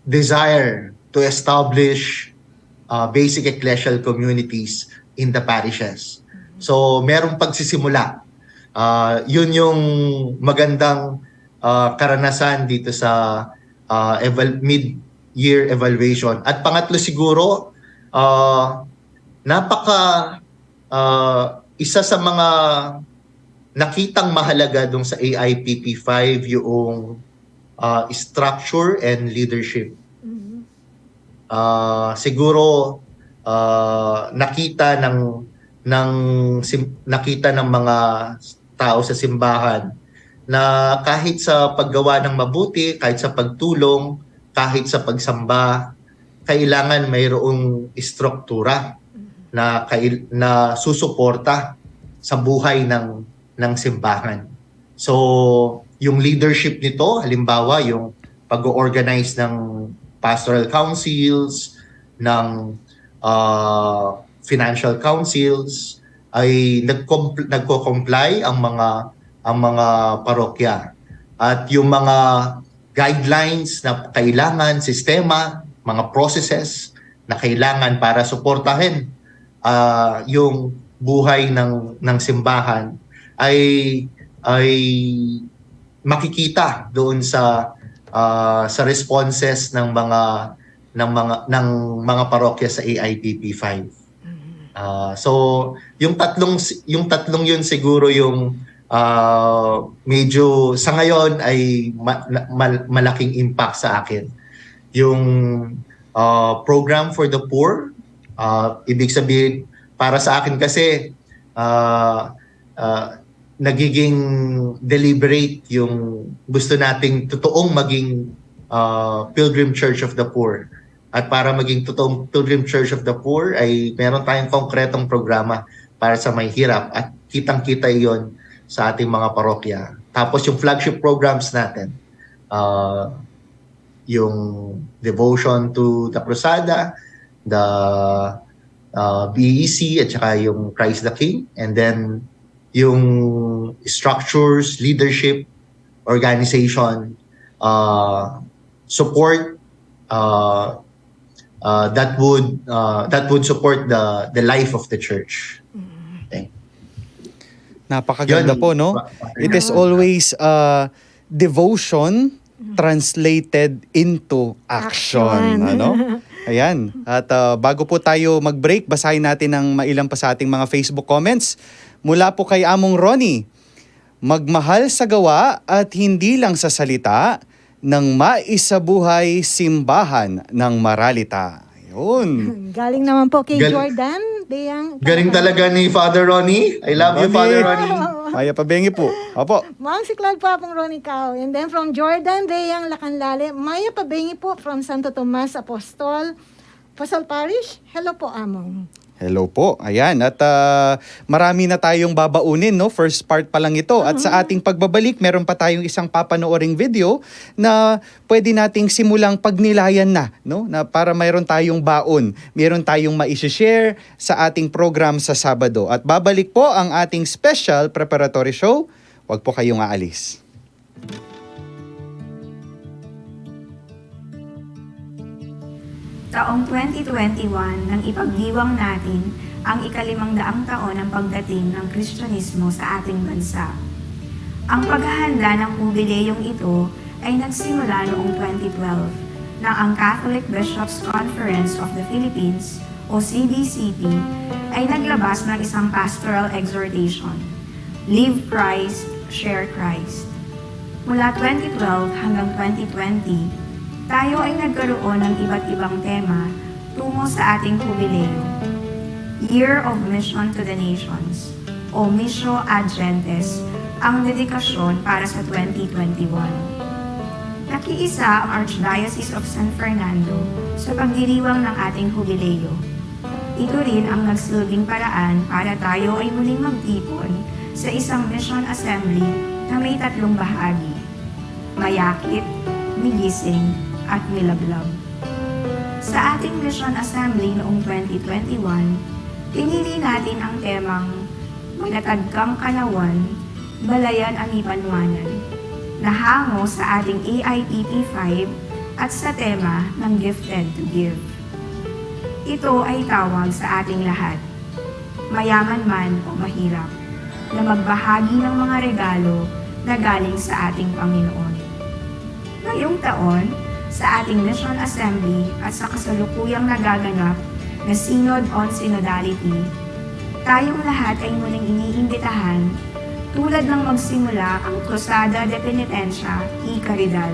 desire to establish basic ecclesial communities in the parishes. So, merong pagsisimula. Yun yung magandang karanasan dito sa mid-year evaluation. At pangatlo siguro, isa sa mga nakitang mahalaga dun sa AIPP 5 yung structure and leadership. Siguro nakita ng mga tao sa simbahan na kahit sa paggawa ng mabuti, kahit sa pagtulong, kahit sa pagsamba, kailangan mayroong istruktura na susuporta sa buhay ng simbahan. So, yung leadership nito, halimbawa yung pag-organize ng pastoral councils, ng financial councils, ay nagko-comply ang mga parokya. At yung mga guidelines na kailangan, sistema, mga processes na kailangan para suportahin yung buhay ng simbahan ay makikita doon sa responses ng mga parokya sa AIPP 5. So yung tatlong yun siguro yung medyo sa ngayon ay malaking impact sa akin. Yung program for the poor, ibig sabihin para sa akin kasi nagiging deliberate yung gusto nating totoong maging Pilgrim Church of the Poor. At para maging totoong Pilgrim Church of the Poor ay meron tayong konkretong programa para sa may hirap at kitang-kita iyon sa ating mga parokya. Tapos yung flagship programs natin, yung devotion to the Crusada, the BEC at saka yung Christ the King, and then yung structures, leadership, organization, support that would support the life of the church. Okay. Napakaganda po, no? It is always devotion translated into action. Ano? Ayan. At bago po tayo mag-break, basahin natin ang mailan pa sa ating mga Facebook comments. Mula po kay Among Ronnie, magmahal sa gawa at hindi lang sa salita, ng Maisabuhay Simbahan ng Maralita. Yun. Galing naman po kay Gal- Jordan. Deyang, Galing talaga ni Father Ronnie. I love you, Ronnie. Father Ronnie. Maya Pabengi po. Opo. Ma'am Siklad po pong Ronnie Cao. And then from Jordan, Deyang Lacanlale, Maya Pabengi po from Santo Tomas Apostol, Parish. Hello po, Among. Hello po. Ayan. At marami na tayong babaunin, no? First part pa lang ito. At sa ating pagbabalik, meron pa tayong isang papanooring video na pwede nating simulang pagnilayan na, no? Na para mayroon tayong baon, mayroon tayong ma-share sa ating program sa Sabado. At babalik po ang ating special preparatory show. Huwag po kayong aalis. Taong 2021 nang ipagdiwang natin ang ika-500 taon ng pagdating ng Kristyanismo sa ating bansa. Ang paghahanda ng jubileyong ito ay nagsimula noong 2012 nang ang Catholic Bishops' Conference of the Philippines o CBCP ay naglabas ng isang pastoral exhortation, Live Christ, Share Christ. Mula 2012 hanggang 2020, tayo ay nagkaroon ng iba't ibang tema tungo sa ating jubileo. Year of Mission to the Nations o Missio Ad Gentes ang dedikasyon para sa 2021. Nakiisa ang Archdiocese of San Fernando sa pagdiriwang ng ating jubileo. Ito rin ang nagsilbing paraan para tayo ay muling magtipon sa isang mission assembly na may 3 bahagi: mayakit, migising, at milablab. Sa ating Mission Assembly noong 2021, pinili natin ang temang Malatag kang Kanawan, Balayan ang Ipanwanan, na hango sa ating AIPP 5 at sa tema ng Gifted to Give. Ito ay tawag sa ating lahat, mayaman man o mahirap, na magbahagi ng mga regalo na galing sa ating Panginoon. Ngayong taon, sa ating Mission Assembly at sa kasalukuyang nagaganap na Synod on Synodality, tayong lahat ay muling iniimbitahan tulad ng magsimula ang Cruzada de Penitencia y Caridad,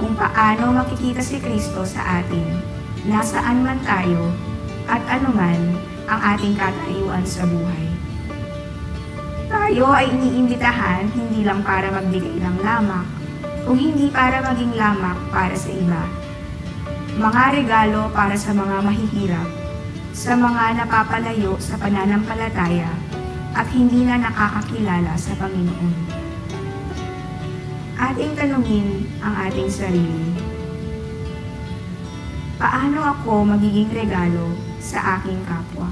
kung paano makikita si Kristo sa atin, nasaan man tayo at anuman ang ating katayuan sa buhay. Tayo ay iniimbitahan hindi lang para magbigay ng lamak, kung hindi para maging lamak para sa iba. Mga regalo para sa mga mahihirap, sa mga napapalayo sa pananampalataya at hindi na nakakakilala sa Panginoon. Ating tanungin ang ating sarili. Paano ako magiging regalo sa aking kapwa?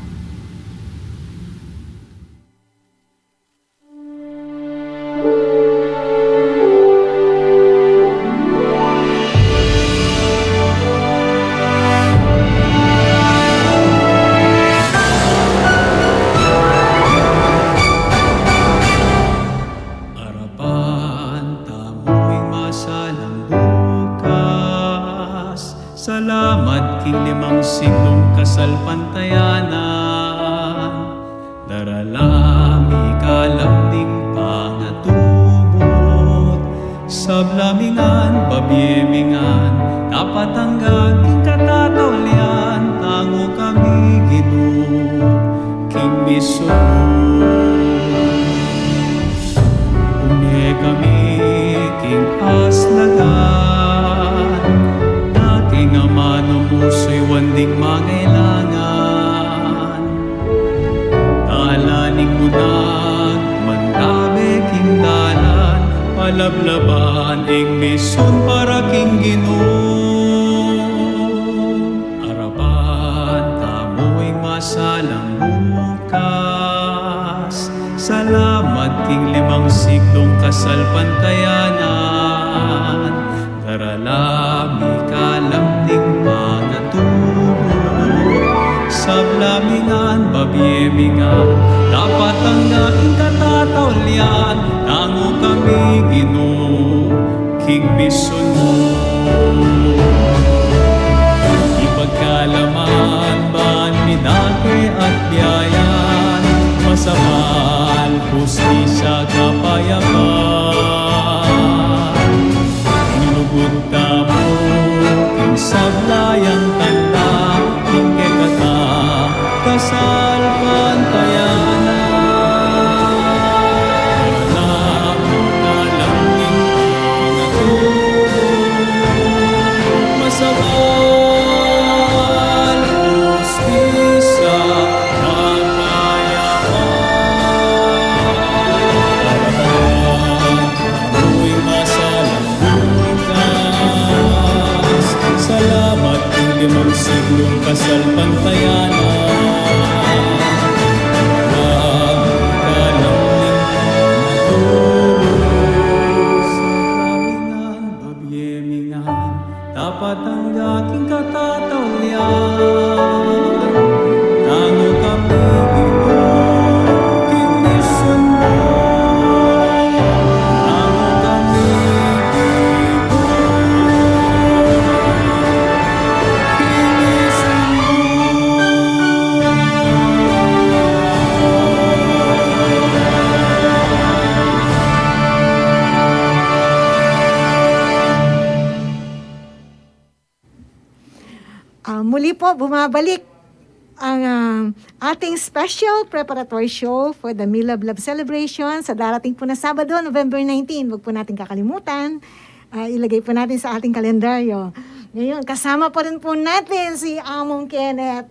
Salamat king 5 siglong kasalpantayanan, daralami kalambing pangatubot, sablamingan, babyemingan, napatanggan king katataulian, tango kami Ginoo, king misunod. Umye kami king aslagan, dating amano muso'y wanding mangailangan. Talaning munag, mandabe king dalan, palablaban ing misyon para king Ginoo. Arapan tamo'y masalang bukas, salamat king 5 siglong kasalpantayanan, daralami kalamning pangatubot, sablamingan, babyemingan, dapat ang daing katataulian, tango kami Ginoo, king misunod. Ipagkalaman, ban, minake at biyayan, masamal, hustisya, kapayapaan, layang tanda, hingke kata, kasal pantayana. Napakalangin na masawal, hostisa, kakayaman, amoy masalang bukas. Salamat ng 5 siglong kasal pantayanan. Dapat ang dating katatawlian, tango kami ito, kinisun mo. Tango kami ito, kinisun Muli po, bumabalik ang ating special preparatory show for the Meal of Love Celebration sa darating po na Sabado, November 19. Huwag po natin kakalimutan. Ilagay po natin sa ating kalendaryo. Ngayon, kasama po rin po natin si Among Kenneth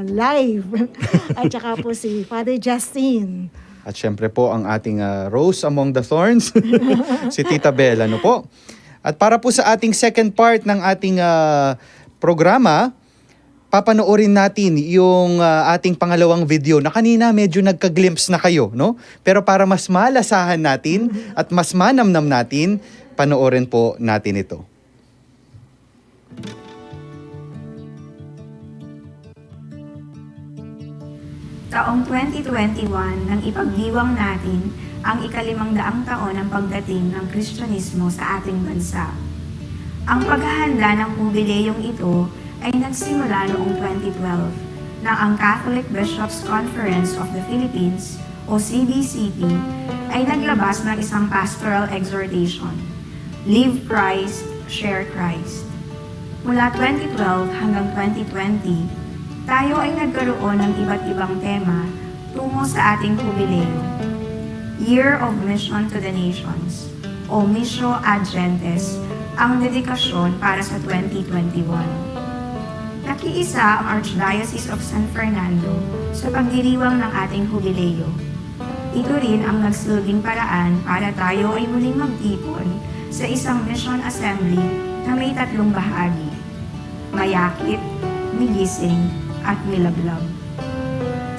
live. At saka po si Father Justin. At syempre po ang ating Rose Among the Thorns, si Tita Bella, no po. At para po sa ating second part ng ating programa, papanoorin natin yung ating pangalawang video na kanina medyo nagka-glimpse na kayo, no? Pero para mas malasahan natin at mas manamnam natin, panoorin po natin ito. Taong 2021 nang ipagdiwang natin ang 500 taon ng pagdating ng Kristyanismo sa ating bansa. Ang paghahanda ng jubileyong ito ay nagsimula noong 2012 nang ang Catholic Bishops' Conference of the Philippines o CBCP ay naglabas ng isang pastoral exhortation, Live Christ, Share Christ. Mula 2012 hanggang 2020, tayo ay nagkaroon ng iba't ibang tema tungo sa ating jubileyo. Year of Mission to the Nations o Missio Ad Gentes ang dedikasyon para sa 2021. Nakiisa ang Archdiocese of San Fernando sa pagdiriwang ng ating jubileyo. Ito rin ang nagsilbing paraan para tayo ay muling magtipon sa isang mission assembly na may 3 bahagi: mayakit, migising, at milaglag.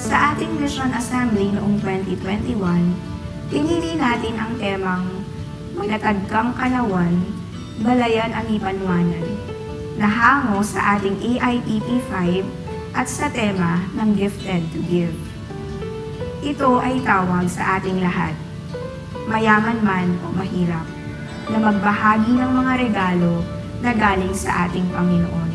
Sa ating mission assembly noong 2021, pinili natin ang temang Malatag kang Kanawan, Balayan ang Ipanwanan, na hango sa ating AIPP 5 at sa tema ng Gifted to Give. Ito ay tawag sa ating lahat, mayaman man o mahirap, na magbahagi ng mga regalo na galing sa ating Panginoon.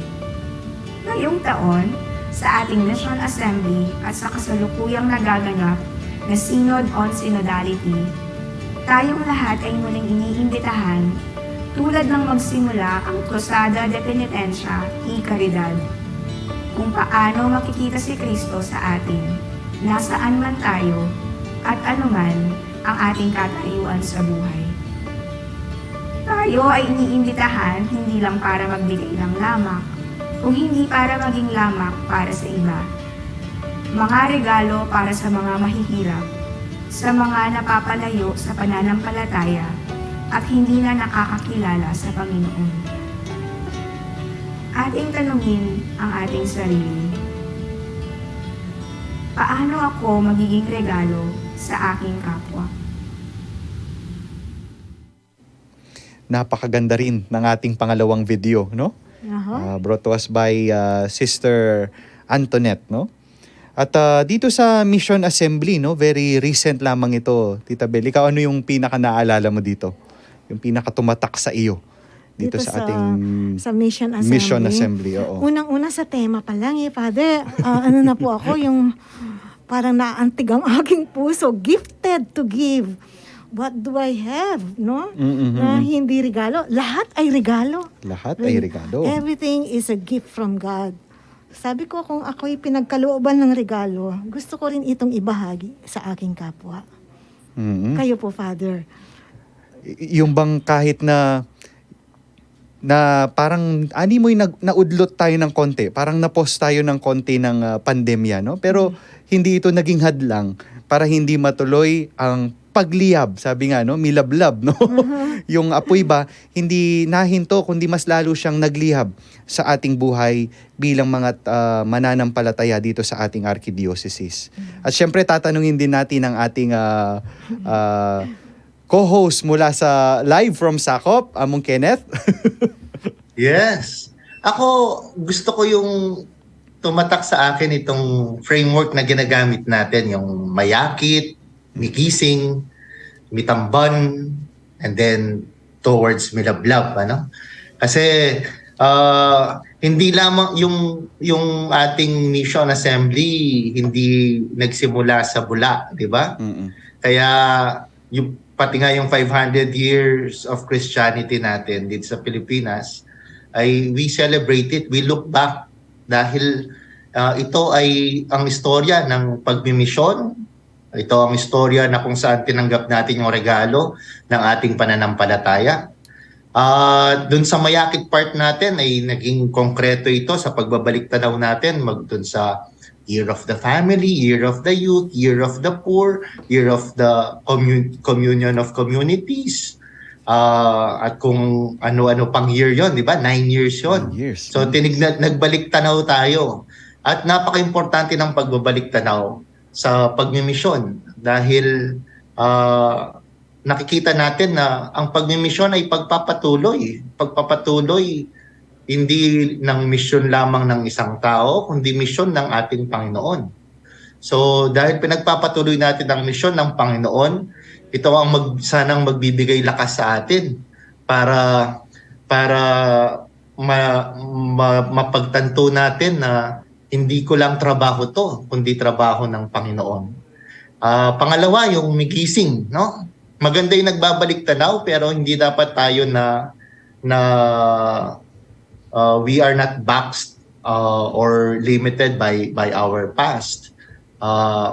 Ngayong taon, sa ating Mission Assembly at sa kasalukuyang nagaganap na Synod on Synodality, tayong lahat ay muling iniimbitahan tulad ng magsimula ang Cruzada de Penitencia y Caridad, kung paano makikita si Kristo sa atin, nasaan man tayo, at anuman ang ating katayuan sa buhay. Tayo ay iniimbitahan hindi lang para magbigay ng lamak, kung hindi para maging lamak para sa iba. Mga regalo para sa mga mahihirap, sa mga napapalayo sa pananampalataya, at hindi na nakakakilala sa Panginoon. Ating tanungin ang ating sarili. Paano ako magiging regalo sa aking kapwa? Napakaganda rin ng ating pangalawang video, no? Brought to us by Sister Antoinette, no? At dito sa Mission Assembly, no, very recent lamang ito, Tita Bel. Ikaw, ano yung pinaka-naalala mo dito? Yung pinaka-tumatak sa iyo dito sa ating sa Mission Assembly. Mission Assembly, oo. Unang-una sa tema pa lang, Father, ano na po ako, yung parang naantig ang aking puso, gifted to give. what do I have, no? Mm-mm. Na hindi regalo. Lahat ay regalo. Lahat ay regalo. Everything is a gift from God. Sabi ko, kung ako'y pinagkalooban ng regalo, gusto ko rin itong ibahagi sa aking kapwa. Mm-mm. Kayo po, Father. Yung bang kahit na parang animoy naudlot tayo ng konti, parang na-pause tayo ng konti ng pandemya, no? Pero hindi ito naging hadlang para hindi matuloy ang pagliyab, sabi nga, no? Milablab, no? Yung apoy ba, hindi nahinto, kundi mas lalo siyang naglihab sa ating buhay bilang mga mananampalataya dito sa ating archdiocese. At syempre, tatanungin din natin ang ating co-host mula sa Live from Sakop, Among Kenneth. Yes. Ako, gusto ko yung tumatak sa akin itong framework na ginagamit natin, yung mayakit, migising, mitamban, and then towards milablab, ano? Kasi hindi lamang yung ating mission assembly hindi nagsimula sa bula, di ba? Mm-mm. Kaya yung pati nga yung 500 years of Christianity natin dito sa Pilipinas ay we celebrate it, we look back dahil ito ay ang istorya ng pagmimisyon. Ito ang istorya na kung saan tinanggap natin yung regalo ng ating pananampalataya. Dun sa mayakit part natin ay naging konkreto ito sa pagbabalik tanaw natin dun sa Year of the Family, Year of the Youth, Year of the Poor, Year of the Communion of Communities. At kung ano-ano pang year yon, di ba? 9 years yon. 9 years. So nagbalik tanaw tayo. At napaka-importante ng pagbabalik tanaw sa pagmimisyon dahil nakikita natin na ang pagmimisyon ay pagpapatuloy. Pagpapatuloy hindi ng misyon lamang ng isang tao, kundi misyon ng ating Panginoon. So dahil pinagpapatuloy natin ang misyon ng Panginoon, ito ang sanang magbibigay lakas sa atin para mapagtanto natin na hindi ko lang trabaho to, kundi trabaho ng Panginoon. Pangalawa, yung migising, no? Maganda yung nagbabalik tanaw, pero hindi dapat tayo na we are not boxed or limited by our past.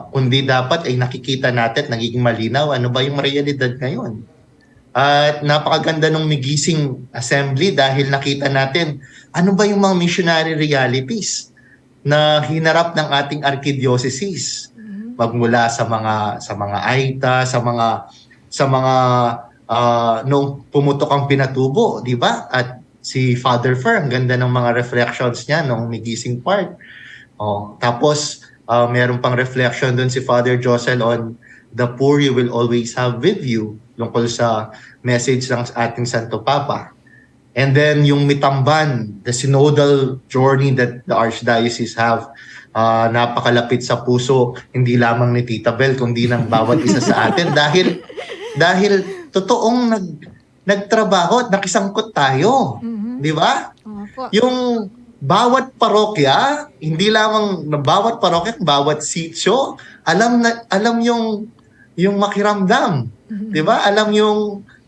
Kundi dapat ay nakikita natin, nagiging malinaw, ano ba yung realidad ngayon. At napakaganda ng migising assembly dahil nakita natin ano ba yung mga missionary realities na hinarap ng ating archdiocese. Magmula sa mga Aita, sa mga nung pumutok ang pinatubo, di ba? At si Father Fer, ang ganda ng mga reflections niya nung migising part. Tapos meron pang reflection doon si Father Josel on the poor you will always have with you, tungkol sa message ng ating Santo Papa. And then yung mitamban, the synodal journey that the Archdiocese have, napakalapit sa puso, hindi lamang ni Tita Bel, kundi ng bawat isa sa atin. Dahil totoong nagtrabaho at nakisangkot tayo. Di ba? Opo. Yung bawat parokya, hindi lamang na bawat parokya, bawat sitio, alam yung makiramdam. Di ba? Alam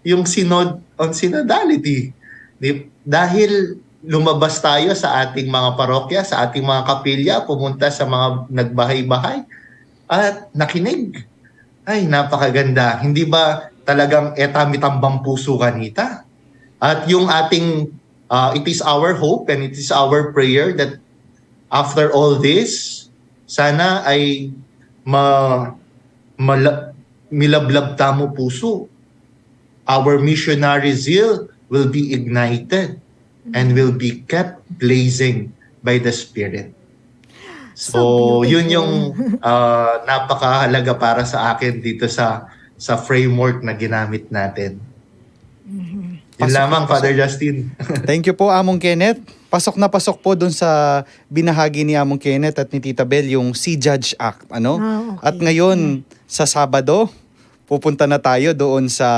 yung synodality. Dahil lumabas tayo sa ating mga parokya, sa ating mga kapilya, pumunta sa mga nagbahay-bahay at nakinig. Ay, napakaganda. Hindi ba talagang mitambang puso kanita? At yung ating, it is our hope and it is our prayer that after all this, sana ay milablab tamo puso. Our missionary zeal will be ignited and will be kept blazing by the Spirit. So beautiful. yun yung napakahalaga para sa akin dito sa framework na ginamit natin. Yun lamang, Father Justin. Thank you po, Among Kenneth. Pasok na pasok po dun sa binahagi ni Among Kenneth at ni Tita Bel yung Sea Judge Act. Ano? Okay. At ngayon, sa Sabado, pupunta na tayo doon sa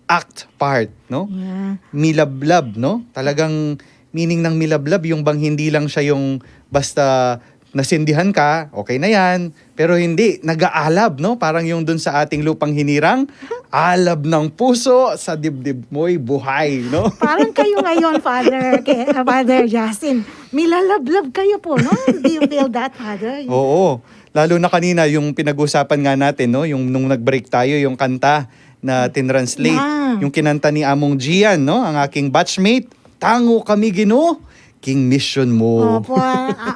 act part, no? Yeah. Milablab, no? Talagang meaning ng milablab, yung bang hindi lang siya yung basta nasindihan ka, okay na yan. Pero hindi, nag-aalab, no? Parang yung dun sa ating lupang hinirang, alab ng puso, sa dibdib mo'y buhay, no? Parang kayo ngayon, Father Justin. Milalablab kayo po, no? Do you feel that, Father? Oo. Lalo na kanina, yung pinag-usapan nga natin, no? Yung nung nag-break tayo, yung kanta na tinranslate. Yeah. Yung kinanta ni Among Gian, no? Ang aking batchmate, tango kami Ginoo, King mission mo. Opo,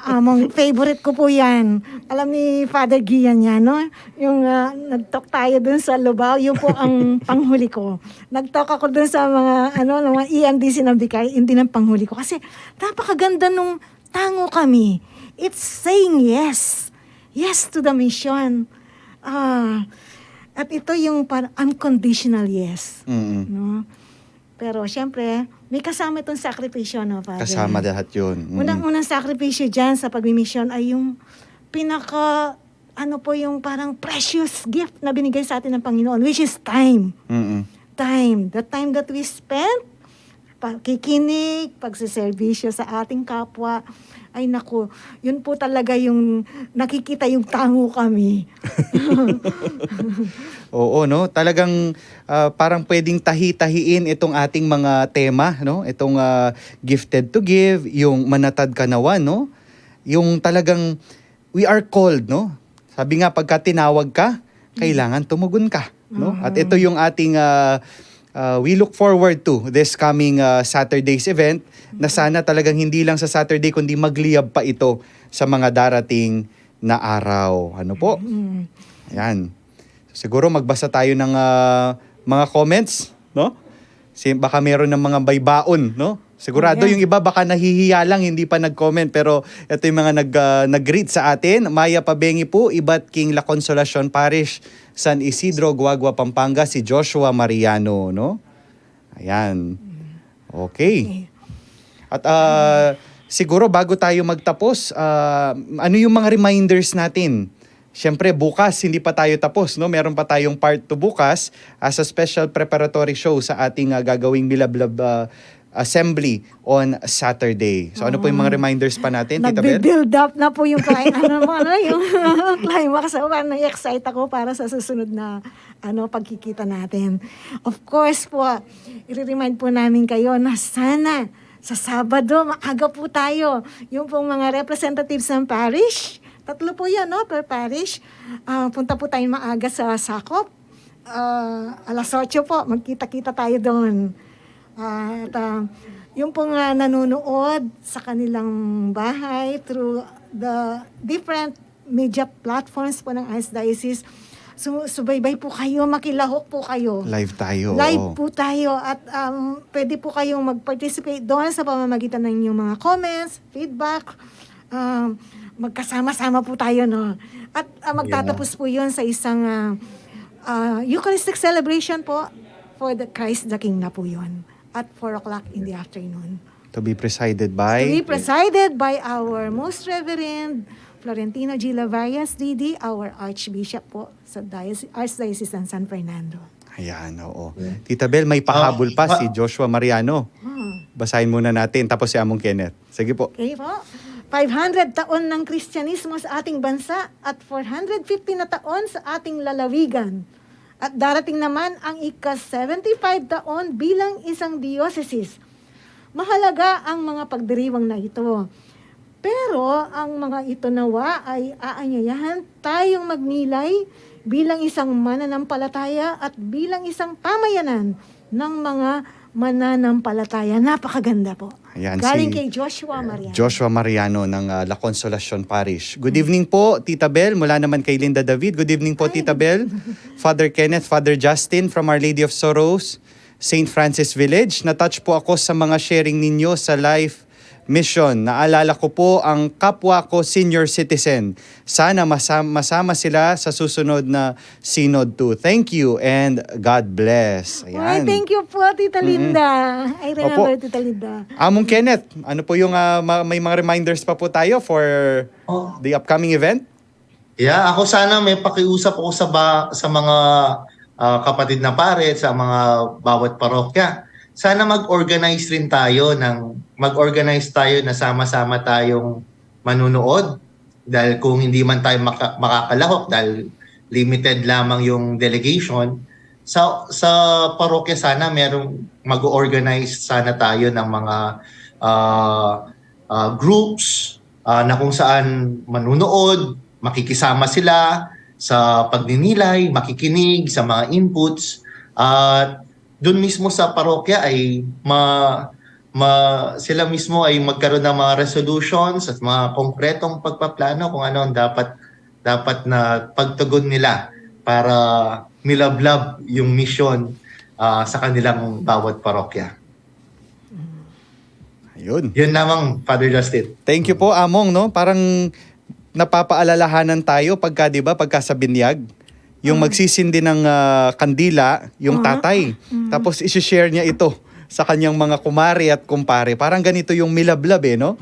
among favorite ko po yan. Alam ni Father Gian yan, no? Yung nag-talk tayo dun sa Lubao, yun po ang panghuli ko. Nag-talk ako dun sa mga, mga EMDC ng Bicay, hindi ng panghuli ko. Kasi napakaganda nung tango kami. It's saying yes. Yes to the mission. At ito yung parang unconditional yes. Mm-mm. No? Pero syempre, may kasama itong sakripisyo, no, Father? Kasama lahat yun. Mm-mm. Unang sakripisyo dyan sa pagmimisyon ay yung yung parang precious gift na binigay sa atin ng Panginoon, which is time. Mm-mm. Time. The time that we spent, pagkikinig, pagsiservisyo sa ating kapwa, ay naku, yun po talaga yung nakikita yung tango kami. Oo, no? Talagang parang pwedeng tahi-tahiin itong ating mga tema, no? Itong gifted to give, yung manatad kanawan, no? Yung talagang we are called, no? Sabi nga, pagka tinawag ka, kailangan tumugon ka, no? At ito yung ating we look forward to this coming Saturday's event na sana talagang hindi lang sa Saturday kundi magliyab pa ito sa mga darating na araw. Ano po? Ayan. Siguro magbasa tayo ng mga comments, no? Baka meron ng mga baybaon, no? Sigurado yung iba baka nahihiya lang, hindi pa nag-comment. Pero ito yung mga nag-greet sa atin. Maya Pabengi po, Ibat King La Consolacion Parish, San Isidro, Guagua, Pampanga, si Joshua Mariano, no? Ayan. Okay. At siguro bago tayo magtapos, ano yung mga reminders natin? Siyempre, bukas, hindi pa tayo tapos, no? Meron pa tayong part 2 bukas as a special preparatory show sa ating gagawing Milablab assembly on Saturday. So ano po yung mga reminders pa natin, Tita Bel? Nagbe-build up na po yung yung climax. Na-excite ako para sa susunod na pagkikita natin. Of course po, i-remind po namin kayo na sana sa Sabado, maaga po tayo. Yung pong mga representatives ng parish, 3 po yan, no, per parish. Punta po tayo maaga sa Sakop. Alas 8 po, magkita-kita tayo doon. Yung pong nanonood sa kanilang bahay through the different media platforms po ng Archdiocese, subaybay po kayo, makilahok po kayo. Live tayo. Live po tayo at pwede po kayong mag-participate doon sa pamamagitan ng inyong mga comments, feedback. Magkasama-sama po tayo, no? At magtatapos po yun sa isang Eucharistic celebration po for the Christ the King na po yun. At 4 o'clock in the afternoon. To be presided by? To be presided by our Most Reverend Florentino G. Lavarias, D.D., our Archbishop po sa Archdiocese ng San Fernando. Ayan, oo. Tita Bel, may pahabol pa si Joshua Mariano. Basahin muna natin, tapos si Among Kenneth. Sige po. Okay po. 500 taon ng Kristyanismo sa ating bansa at 450 na taon sa ating lalawigan. At darating naman ang ika-75 taon bilang isang diocese. Mahalaga ang mga pagdiriwang na ito. Pero ang mga ito nawa ay aanyayahan tayong magnilay bilang isang mananampalataya at bilang isang pamayanan ng mga mananampalataya. Napakaganda po. Ayan, Galing si kay Joshua Mariano. Joshua Mariano ng La Consolacion Parish. Good evening po, Tita Bel. Mula naman kay Linda David. Good evening po, Tita Bel. Father Kenneth, Father Justin from Our Lady of Sorrows, St. Francis Village. Na-touch po ako sa mga sharing ninyo sa life mission. Naalala ko po ang kapwa ko senior citizen. Sana masama sila sa susunod na Synod 2. Thank you and God bless. Ay, Ayan. thank you po, Tita Linda. I remember, Tita Linda. Among Kenneth, ano po yung may mga reminders pa po tayo for the upcoming event? Yeah, ako sana may pakiusap ako sa mga kapatid na pare, sa mga bawat parokya. Sana mag-organize rin tayo na sama-sama tayong manunood dahil kung hindi man tayo makakalahok dahil limited lamang yung delegation, sa parokya sana merong mag-organize sana tayo ng mga groups na kung saan manunood, makikisama sila sa pagninilay, makikinig sa mga inputs, at doon mismo sa parokya ay sila mismo ay magkaroon ng mga resolutions at mga konkretong pagpaplano kung ano ang dapat na pagtugon nila para milablab yung mission sa kanilang bawat parokya. Ayun. Yun lamang, Father Justin. Thank you po, Among, no? Parang napapaalalahanan tayo pagka, 'di ba, pagka sa binyag, yung magsisindi ng kandila, yung tatay. Tapos i-share niya ito sa kanyang mga kumari at kumpare. Parang ganito yung milablab, no?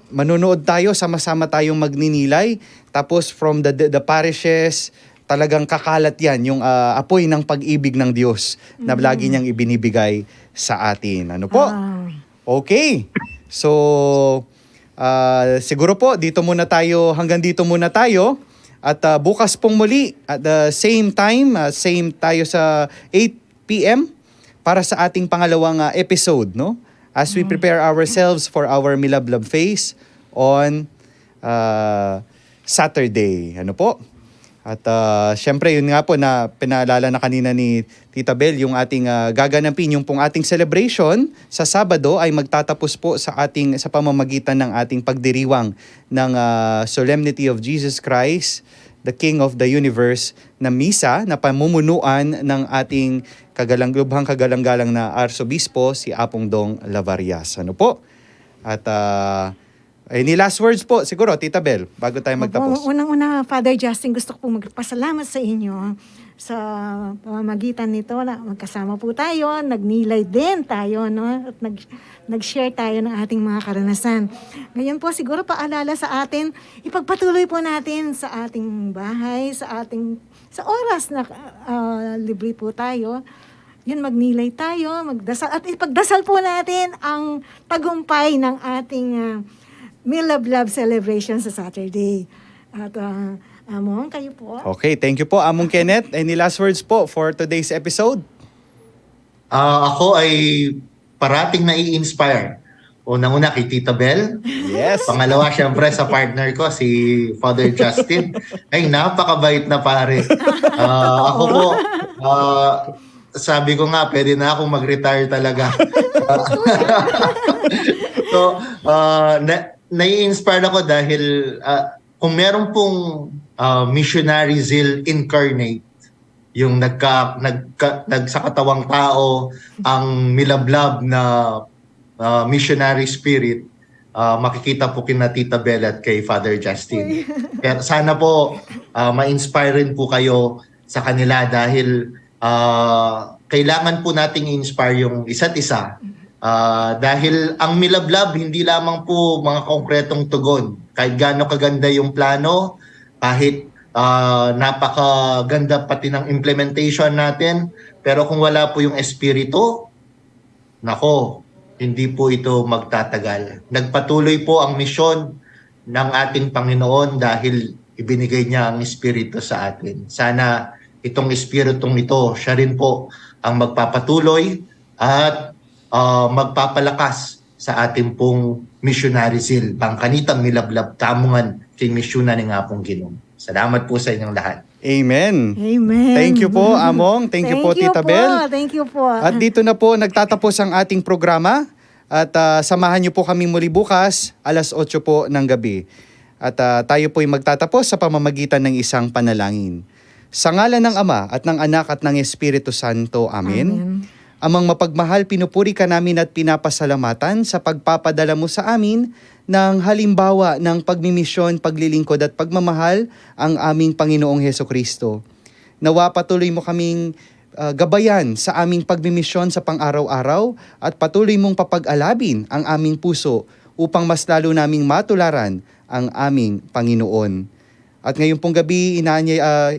Manunood tayo, sama-sama tayong magninilay. Tapos from the parishes, talagang kakalat yan, yung apoy ng pag-ibig ng Diyos na lagi niyang ibinibigay sa atin. Ano po? Okay. So, siguro po, hanggang dito muna tayo. At bukas pong muli, at the same time, same tayo sa 8 p.m. para sa ating pangalawang episode, no? As we prepare ourselves for our Milablab Phase on Saturday. Ano po? At syempre, yun nga po na pinaalala na kanina ni Tita Bel, yung ating gaganapin, yung pong ating celebration sa Sabado ay magtatapos po sa pamamagitan ng ating pagdiriwang ng Solemnity of Jesus Christ, the King of the Universe, na misa na pamumunuan ng ating lubhang kagalang-galang na Arsobispo, si Apong Dong Lavarias. Ano po? At any last words po, siguro, Tita Bel, bago tayo magtapos. Unang-una, Father Justin, gusto ko magpasalamat sa inyo sa pamamagitan nito na magkasama po tayo, nagnilay din tayo, no? At nag-share tayo ng ating mga karanasan. Ngayon po, siguro paalala sa atin, ipagpatuloy po natin sa ating bahay, sa oras na libre po tayo. Yun, magnilay tayo, magdasal, at ipagdasal po natin ang tagumpay ng ating Milablab celebration sa Saturday. At Among, kayo po. Okay, thank you po, Among Kenneth. Any last words po for today's episode? Ako ay parating nai-inspire. Unang-una kay Tita Bel. Yes. Pangalawa, syempre sa partner ko, si Father Justin. Ay, napakabait na pare. Ako po, sabi ko nga, pwede na akong mag-retire talaga. So, nai-inspire ako dahil kung meron pong missionary zeal incarnate, yung nagsakatawang tao, ang milablab na missionary spirit, makikita po kina Tita Bel at kay Father Justin. Kaya sana po ma-inspire rin po kayo sa kanila dahil kailangan po nating i-inspire yung isa't isa. Dahil ang milablab, hindi lamang po mga konkretong tugon. Kahit gaano kaganda yung plano, kahit napakaganda pati ng implementation natin, pero kung wala po yung espiritu, nako, hindi po ito magtatagal. Nagpatuloy po ang misyon ng ating Panginoon dahil ibinigay niya ang espiritu sa atin. Sana itong espiritong ito, siya rin po ang magpapatuloy at magpapalakas sa ating pong missionary zeal. Bangkanitang milablab tamungan kay misyona ni nga pong Ginoo. Salamat po sa inyong lahat. Amen. Amen. Thank you po, Among. Thank you po, Tita Bel. Thank you po. At dito na po nagtatapos ang ating programa. At samahan niyo po kami muli bukas, 8:00 po ng gabi. At tayo po ay magtatapos sa pamamagitan ng isang panalangin. Sa ngalan ng Ama at ng Anak at ng Espiritu Santo. Amen. Amen. Amang mapagmahal, pinupuri ka namin at pinapasalamatan sa pagpapadala mo sa amin ng halimbawa ng pagmimisyon, paglilingkod at pagmamahal ang aming Panginoong Hesukristo. Nawa patuloy mo kaming gabayan sa aming pagmimisyon sa pang-araw-araw at patuloy mong papag-alabin ang aming puso upang mas lalo naming matularan ang aming Panginoon. At ngayon pong gabi,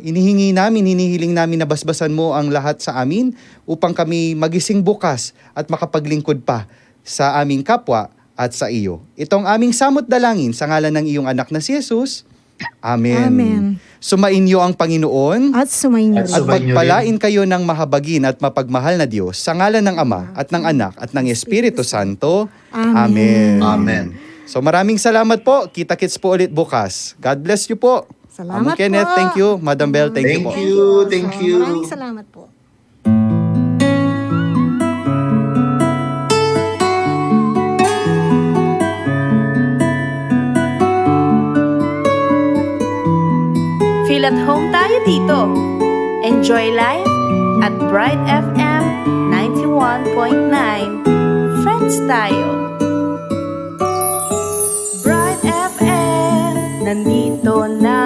hinihiling namin na basbasan mo ang lahat sa amin upang kami magising bukas at makapaglingkod pa sa aming kapwa at sa iyo. Itong aming samot dalangin sa ngalan ng iyong anak na si Jesus. Amen. Amen. Sumainyo ang Panginoon At sumainyo At rin. at sumainyo pagpalain kayo ng mahabagin at mapagmahal na Diyos sa ngalan ng Ama at ng Anak at ng Espiritu Santo. Amen. Amen. So maraming salamat po. Kita-kits po ulit bukas. God bless you po. Salamat Amo Kenneth, po. thank you. Madam Bell, thank you po. Thank you. Maraming salamat po. Feel at home tayo dito. Enjoy life at Bright FM 91.9. Friends tayo. Bright FM, nandito na.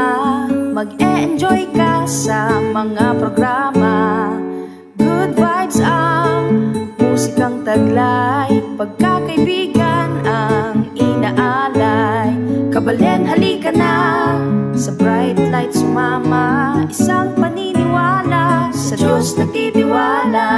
Mag-e-enjoy ka sa mga programa. Good vibes ang musikang taglay. Pagkakaibigan ang inaalay. Kabalen, halika na sa bright light sumama. Isang paniniwala sa Diyos nagtitiwala.